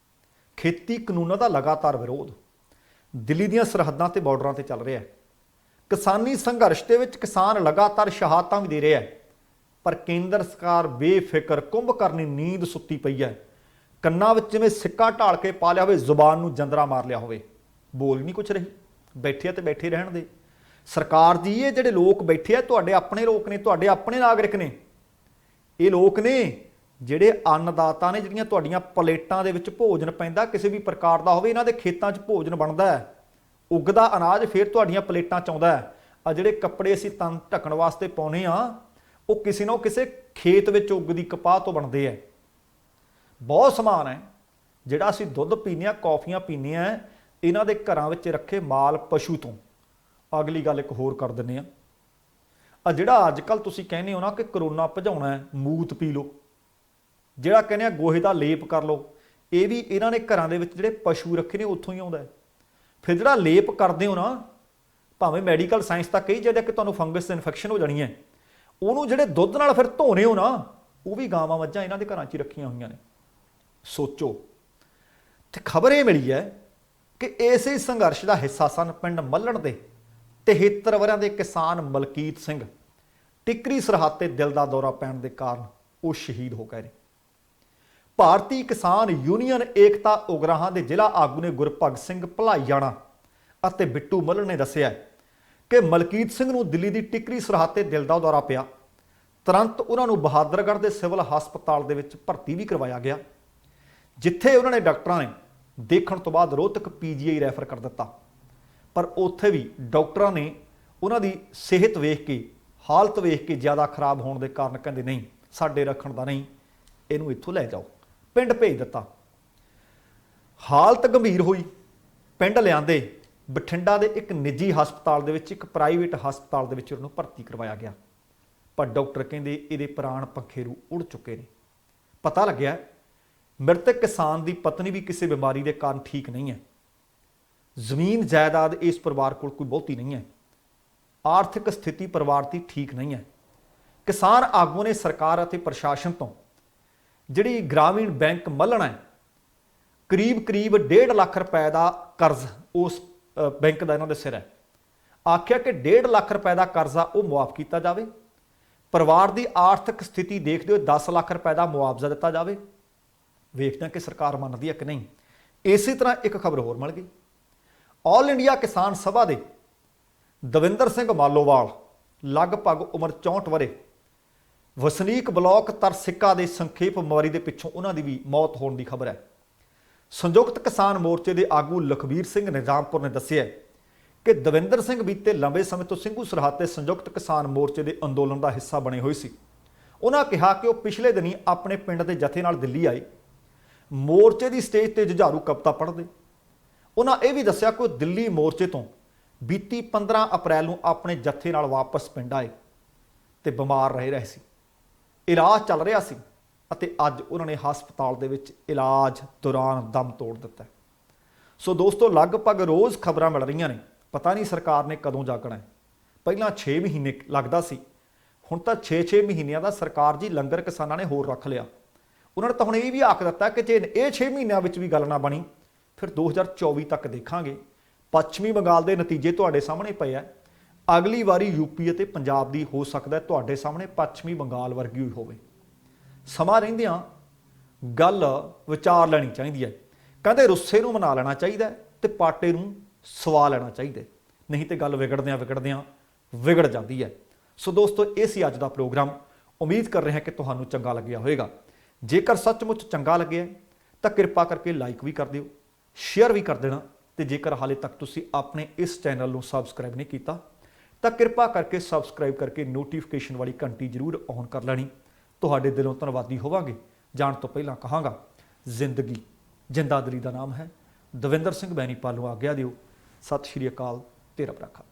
ਖੇਤੀ ਕਾਨੂੰਨਾਂ ਦਾ ਲਗਾਤਾਰ ਵਿਰੋਧ ਦਿੱਲੀ ਦੀਆਂ ਸਰਹੱਦਾਂ ਤੇ ਬਾਰਡਰਾਂ ਤੇ ਚੱਲ ਰਿਹਾ ਹੈ। ਕਿਸਾਨੀ ਸੰਘਰਸ਼ ਦੇ ਵਿੱਚ ਕਿਸਾਨ ਲਗਾਤਾਰ ਸ਼ਹਾਦਤਾਂ ਵੀ ਦੇ ਰਿਹਾ ਹੈ, ਪਰ ਕੇਂਦਰ ਸਰਕਾਰ ਬੇਫਿਕਰ ਕੁੰਭਕਰਨੀ ਨੀਂਦ ਸੁੱਤੀ ਪਈ ਹੈ। ਕੰਨਾਂ ਵਿੱਚ ਜਿਵੇਂ ਸਿੱਕਾ ਢਾਲ ਕੇ ਪਾ ਲਿਆ ਹੋਵੇ, ਜ਼ੁਬਾਨ ਨੂੰ ਜੰਦਰਾ ਮਾਰ ਲਿਆ ਹੋਵੇ, ਬੋਲ ਨਹੀਂ ਕੁਛ ਰਹੀ। ਬੈਠੇ ਤੇ ਬੈਠੇ ਰਹਿਣ ਦੇ। ਸਰਕਾਰ ਜੀ, ਇਹ ਜਿਹੜੇ ਲੋਕ ਬੈਠੇ ਆ ਤੁਹਾਡੇ ਆਪਣੇ ਲੋਕ ਨੇ, ਤੁਹਾਡੇ ਆਪਣੇ ਨਾਗਰਿਕ ਨੇ। ਇਹ ਲੋਕ ਨੇ ਜਿਹੜੇ ਅੰਨਦਾਤਾ ਨੇ, ਜਿਹੜੀਆਂ ਤੁਹਾਡੀਆਂ ਪਲੇਟਾਂ ਦੇ ਵਿੱਚ ਭੋਜਨ ਪੈਂਦਾ ਕਿਸੇ ਵੀ ਪ੍ਰਕਾਰ ਦਾ ਹੋਵੇ, ਇਹਨਾਂ ਦੇ ਖੇਤਾਂ 'ਚ ਭੋਜਨ ਬਣਦਾ ਹੈ, ਉੱਗਦਾ ਅਨਾਜ ਫਿਰ ਤੁਹਾਡੀਆਂ ਪਲੇਟਾਂ 'ਚ ਆਉਂਦਾ ਹੈ। ਆ ਜਿਹੜੇ ਕੱਪੜੇ ਅਸੀਂ ਤਨ ਢੱਕਣ ਵਾਸਤੇ ਪਾਉਨੇ ਆ, ਉਹ ਕਿਸੇ ਨਾ ਕਿਸੇ ਖੇਤ ਵਿੱਚ ਉੱਗਦੀ ਕਪਾਹ ਤੋਂ ਬਣਦੇ ਹੈ। ਬਹੁਤ ਸਮਾਨ ਹੈ ਜਿਹੜਾ ਅਸੀਂ ਦੁੱਧ ਪੀਂਦੇ ਹਾਂ, ਕੌਫੀਆਂ ਪੀਂਦੇ ਹਾਂ, ਇਹਨਾਂ ਦੇ ਘਰਾਂ ਵਿੱਚ ਰੱਖੇ ਮਾਲ ਪਸ਼ੂ ਤੋਂ। ਅਗਲੀ ਗੱਲ ਇੱਕ ਹੋਰ ਕਰ ਦਿੰਦੇ ਆ ਜਿਹੜਾ ਅੱਜ ਕੱਲ੍ਹ ਤੁਸੀਂ ਕਹਿੰਦੇ ਹੋ ਨਾ ਕਿ ਕਰੋਨਾ ਭਜਾਉਣਾ ਹੈ, ਮੂਤ ਪੀ ਲਓ, ਜਿਹੜਾ ਕਹਿੰਦੇ ਆ ਗੋਹੇ ਦਾ ਲੇਪ ਕਰ ਲਓ, ਇਹ ਵੀ ਇਹਨਾਂ ਨੇ ਘਰਾਂ ਦੇ ਵਿੱਚ ਜਿਹੜੇ ਪਸ਼ੂ ਰੱਖੇ ਨੇ ਉੱਥੋਂ ਹੀ ਆਉਂਦਾ। ਫਿਰ ਜਿਹੜਾ ਲੇਪ ਕਰਦੇ ਹੋ ਨਾ, ਭਾਵੇਂ ਮੈਡੀਕਲ ਸਾਇੰਸ ਤਾਂ ਕਹੀ ਜਾਂਦੇ ਕਿ ਤੁਹਾਨੂੰ ਫੰਗਸ ਇਨਫੈਕਸ਼ਨ ਹੋ ਜਾਣੀ ਹੈ, ਉਹਨੂੰ ਜਿਹੜੇ ਦੁੱਧ ਨਾਲ ਫਿਰ ਧੋਨੇ ਹੋ ਨਾ, ਉਹ ਵੀ ਗਾਵਾਂ ਮੱਝਾਂ ਇਹਨਾਂ ਦੇ ਘਰਾਂ 'ਚ ਹੀ ਰੱਖੀਆਂ ਹੋਈਆਂ ਨੇ। ਸੋਚੋ। ਤੇ ਖਬਰ ਇਹ ਮਿਲੀ ਹੈ ਕਿ ਇਸੇ ਸੰਘਰਸ਼ ਦਾ ਹਿੱਸਾ ਸਨ ਪਿੰਡ ਮੱਲਣ ਦੇ 73 ਵਰ੍ਹਿਆਂ ਦੇ ਕਿਸਾਨ ਮਲਕੀਤ ਸਿੰਘ। ਟਿਕਰੀ ਸਰਹੱਦ ਤੇ ਦਿਲ ਦਾ ਦੌਰਾ ਪੈਣ ਦੇ ਕਾਰਨ ਉਹ ਸ਼ਹੀਦ ਹੋ ਗਏ ਨੇ। ਭਾਰਤੀ ਕਿਸਾਨ ਯੂਨੀਅਨ ਏਕਤਾ ਉਗਰਾਹਾਂ ਦੇ ਜ਼ਿਲ੍ਹਾ ਆਗੂ ਨੇ ਗੁਰਭਗਤ ਸਿੰਘ ਭਲਾਈਆਣਾ ਅਤੇ ਬਿੱਟੂ ਮੱਲਣ ਨੇ ਦੱਸਿਆ ਕਿ ਮਲਕੀਤ ਸਿੰਘ ਨੂੰ ਦਿੱਲੀ ਦੀ ਟਿਕਰੀ ਸਰਹੱਦ ਤੇ ਦਿਲ ਦਾ ਦੌਰਾ ਪਿਆ। ਤੁਰੰਤ ਉਹਨਾਂ ਨੂੰ ਬਹਾਦਰਗੜ੍ਹ ਦੇ ਸਿਵਲ ਹਸਪਤਾਲ ਦੇ ਵਿੱਚ ਭਰਤੀ ਵੀ ਕਰਵਾਇਆ ਗਿਆ, ਜਿੱਥੇ ਉਹਨਾਂ ਨੇ ਡਾਕਟਰਾਂ ਨੇ ਦੇਖਣ ਤੋਂ ਬਾਅਦ ਰੋਹਤਕ PGI ਰੈਫਰ ਕਰ ਦਿੱਤਾ। ਪਰ ਉੱਥੇ ਵੀ ਡਾਕਟਰਾਂ ਨੇ ਉਹਨਾਂ ਦੀ ਸਿਹਤ ਵੇਖ ਕੇ, ਹਾਲਤ ਵੇਖ ਕੇ ਜ਼ਿਆਦਾ ਖਰਾਬ ਹੋਣ ਦੇ ਕਾਰਨ ਕਹਿੰਦੇ ਨਹੀਂ, ਸਾਡੇ ਰੱਖਣ ਦਾ ਨਹੀਂ, ਇਹਨੂੰ ਇੱਥੋਂ ਲੈ ਜਾਓ, ਪਿੰਡ ਭੇਜ ਦਿੱਤਾ। ਹਾਲਤ ਗੰਭੀਰ ਹੋਈ, ਪਿੰਡ ਲਿਆਂਦੇ, ਬਠਿੰਡਾ ਦੇ ਇੱਕ ਨਿੱਜੀ ਹਸਪਤਾਲ ਦੇ ਵਿੱਚ, ਇੱਕ ਪ੍ਰਾਈਵੇਟ ਹਸਪਤਾਲ ਦੇ ਵਿੱਚ ਉਹਨੂੰ ਭਰਤੀ ਕਰਵਾਇਆ ਗਿਆ। ਪਰ ਡਾਕਟਰ ਕਹਿੰਦੇ ਇਹਦੇ ਪ੍ਰਾਣ ਪੰਖੇਰੂ ਉੜ ਚੁੱਕੇ ਨੇ। ਪਤਾ ਲੱਗਿਆ ਮ੍ਰਿਤਕ ਕਿਸਾਨ ਦੀ ਪਤਨੀ ਵੀ ਕਿਸੇ ਬਿਮਾਰੀ ਦੇ ਕਾਰਨ ਠੀਕ ਨਹੀਂ ਹੈ। ਜ਼ਮੀਨ ਜਾਇਦਾਦ ਇਸ ਪਰਿਵਾਰ ਕੋਲ ਕੋਈ ਬਹੁਤੀ ਨਹੀਂ ਹੈ। ਆਰਥਿਕ ਸਥਿਤੀ ਪਰਿਵਾਰ ਦੀ ਠੀਕ ਨਹੀਂ ਹੈ। ਕਿਸਾਨ ਆਗੂ ਨੇ ਸਰਕਾਰ ਅਤੇ ਪ੍ਰਸ਼ਾਸਨ ਤੋਂ ਜਿਹੜੀ ਗ੍ਰਾਮੀਣ ਬੈਂਕ ਮੱਲਣ ਹੈ, ਕਰੀਬ 1.5 ਲੱਖ ਰੁਪਏ ਦਾ ਕਰਜ਼ ਉਸ ਬੈਂਕ ਦਾ ਇਹਨਾਂ ਦੇ ਸਿਰ ਹੈ। ਆਖਿਆ ਕਿ 1.5 ਲੱਖ ਰੁਪਏ ਦਾ ਕਰਜ਼ਾ ਉਹ ਮੁਆਫ ਕੀਤਾ ਜਾਵੇ, ਪਰਿਵਾਰ ਦੀ ਆਰਥਿਕ ਸਥਿਤੀ ਦੇਖਦੇ ਹੋਏ 10 ਲੱਖ ਰੁਪਏ ਦਾ ਮੁਆਵਜ਼ਾ ਦਿੱਤਾ ਜਾਵੇ। ਵੇਖਦੇ ਹਾਂ ਕਿ ਸਰਕਾਰ ਮੰਨਦੀ ਹੈ ਕਿ ਨਹੀਂ। ਇਸੇ ਤਰ੍ਹਾਂ ਇੱਕ ਖਬਰ ਹੋਰ ਮਿਲ ਗਈ। ਆਲ ਇੰਡੀਆ ਕਿਸਾਨ ਸਭਾ ਦੇ ਦਵਿੰਦਰ ਸਿੰਘ ਮਾਲੋਵਾਲ, ਲਗਭਗ ਉਮਰ 64 ਵਰ੍ਹੇ, ਵਸਨੀਕ ਬਲਾਕ ਤਰਸਿੱਕਾ ਦੇ ਸੰਖੇਪ ਬਿਮਾਰੀ ਦੇ ਪਿੱਛੋਂ ਉਹਨਾਂ ਦੀ ਵੀ ਮੌਤ ਹੋਣ ਦੀ ਖਬਰ ਹੈ। ਸੰਯੁਕਤ ਕਿਸਾਨ ਮੋਰਚੇ ਦੇ ਆਗੂ ਲਖਬੀਰ ਸਿੰਘ ਨਿਜ਼ਾਮਪੁਰ ਨੇ ਦੱਸਿਆ ਕਿ ਦਵਿੰਦਰ ਸਿੰਘ ਬੀਤੇ ਲੰਬੇ ਸਮੇਂ ਤੋਂ ਸਿੰਘੂ ਸਰਹੱਦ ਤੇ ਸੰਯੁਕਤ ਕਿਸਾਨ ਮੋਰਚੇ ਦੇ ਅੰਦੋਲਨ ਦਾ ਹਿੱਸਾ ਬਣੇ ਹੋਏ ਸੀ। ਉਹਨਾਂ ਕਿਹਾ ਕਿ ਉਹ ਪਿਛਲੇ ਦਿਨੀ ਆਪਣੇ ਪਿੰਡ ਦੇ ਜਥੇ ਨਾਲ ਦਿੱਲੀ ਆਏ, ਮੋਰਚੇ ਦੀ ਸਟੇਜ ਤੇ ਜੁਝਾਰੂ ਕਵਿਤਾ ਪੜ੍ਹਦੇ। ਉਹਨਾਂ ਇਹ ਵੀ ਦੱਸਿਆ ਕਿ ਉਹ ਦਿੱਲੀ ਮੋਰਚੇ ਤੋਂ ਬੀਤੀ 15 ਅਪ੍ਰੈਲ ਨੂੰ ਆਪਣੇ ਜਥੇ ਨਾਲ ਵਾਪਸ ਪਿੰਡ ਆਏ ਤੇ ਬਿਮਾਰ ਰਹੇ ਸੀ, ਇਲਾਜ ਚੱਲ ਰਿਹਾ ਸੀ ਅਤੇ ਅੱਜ ਉਹਨਾਂ ਨੇ ਹਸਪਤਾਲ ਦੇ ਵਿੱਚ ਇਲਾਜ ਦੌਰਾਨ ਦਮ ਤੋੜ ਦਿੱਤਾ। ਸੋ ਦੋਸਤੋ, ਲਗਭਗ ਰੋਜ਼ ਖਬਰਾਂ ਮਿਲ ਰਹੀਆਂ ਨੇ, ਪਤਾ ਨਹੀਂ ਸਰਕਾਰ ਨੇ ਕਦੋਂ ਜਾਗਣਾ ਹੈ। ਪਹਿਲਾਂ 6 ਮਹੀਨੇ ਲੱਗਦਾ ਸੀ, ਹੁਣ ਤਾਂ 6 ਮਹੀਨਿਆਂ ਦਾ ਸਰਕਾਰ ਜੀ ਲੰਗਰ ਕਿਸਾਨਾਂ ਨੇ ਹੋਰ ਰੱਖ ਲਿਆ। ਉਹਨਾਂ ਨੇ ਤਾਂ ਹੁਣ ਇਹ ਵੀ ਆਖ ਦਿੱਤਾ ਕਿ ਜੇ ਇਹ 6 ਮਹੀਨਿਆਂ ਵਿੱਚ ਵੀ ਗੱਲ ਨਾ ਬਣੀ ਫਿਰ 2024 ਤੱਕ ਦੇਖਾਂਗੇ। ਪੱਛਮੀ ਬੰਗਾਲ ਦੇ ਨਤੀਜੇ ਤੁਹਾਡੇ ਸਾਹਮਣੇ ਪਏ ਆ। ਅਗਲੀ ਵਾਰੀ ਯੂਪੀ ਅਤੇ ਪੰਜਾਬ ਦੀ ਹੋ ਸਕਦਾ ਤੁਹਾਡੇ ਸਾਹਮਣੇ ਪੱਛਮੀ ਬੰਗਾਲ ਵਰਗੀ ਹੋਈ ਹੋਵੇ। ਸਮਾਂ ਰਹਿੰਦਿਆਂ ਗੱਲ ਵਿਚਾਰ ਲੈਣੀ ਚਾਹੀਦੀ ਹੈ। ਕਹਿੰਦੇ ਰੁੱਸੇ ਨੂੰ ਮਨਾ ਲੈਣਾ ਚਾਹੀਦਾ ਤੇ ਪਾਟੇ ਨੂੰ ਸਵਾ ਲੈਣਾ ਚਾਹੀਦਾ, ਨਹੀਂ ਤੇ ਗੱਲ ਵਿਗੜਦਿਆਂ ਵਿਗੜ ਜਾਂਦੀ ਹੈ। ਸੋ ਦੋਸਤੋ, ਇਹ ਸੀ ਅੱਜ ਦਾ ਪ੍ਰੋਗਰਾਮ। ਉਮੀਦ ਕਰ ਰਹੇ ਹਾਂ ਕਿ ਤੁਹਾਨੂੰ ਚੰਗਾ ਲੱਗਿਆ ਹੋਵੇਗਾ। ਜੇਕਰ ਸੱਚਮੁੱਚ ਚੰਗਾ ਲੱਗਿਆ ਤਾਂ ਕਿਰਪਾ ਕਰਕੇ ਲਾਈਕ ਵੀ ਕਰ ਦਿਓ, ਸ਼ੇਅਰ ਵੀ ਕਰ ਦੇਣਾ, ਤੇ ਜੇਕਰ ਹਾਲੇ ਤੱਕ ਤੁਸੀਂ ਆਪਣੇ ਇਸ ਚੈਨਲ ਨੂੰ ਸਬਸਕ੍ਰਾਈਬ ਨਹੀਂ ਕੀਤਾ ਤਾਂ ਕਿਰਪਾ ਕਰਕੇ ਸਬਸਕ੍ਰਾਈਬ ਕਰਕੇ ਨੋਟੀਫਿਕੇਸ਼ਨ ਵਾਲੀ ਘੰਟੀ ਜ਼ਰੂਰ ਔਨ ਕਰ ਲੈਣੀ। ਤੁਹਾਡੇ ਦਿਲੋਂ ਧੰਨਵਾਦੀ ਹੋਵਾਂਗੇ। ਜਾਣ ਤੋਂ ਪਹਿਲਾਂ ਕਹਾਂਗਾ, ਜ਼ਿੰਦਗੀ ਜਿੰਦਾ ਦਿਲੀ ਦਾ ਨਾਮ ਹੈ। ਦਵਿੰਦਰ ਸਿੰਘ ਬੈਨੀਪਾਲ ਨੂੰ ਆਗਿਆ ਦਿਓ। ਸਤਿ ਸ਼੍ਰੀ ਅਕਾਲ। ਤੇਰਾ ਰੱਬ ਰਾਖਾ।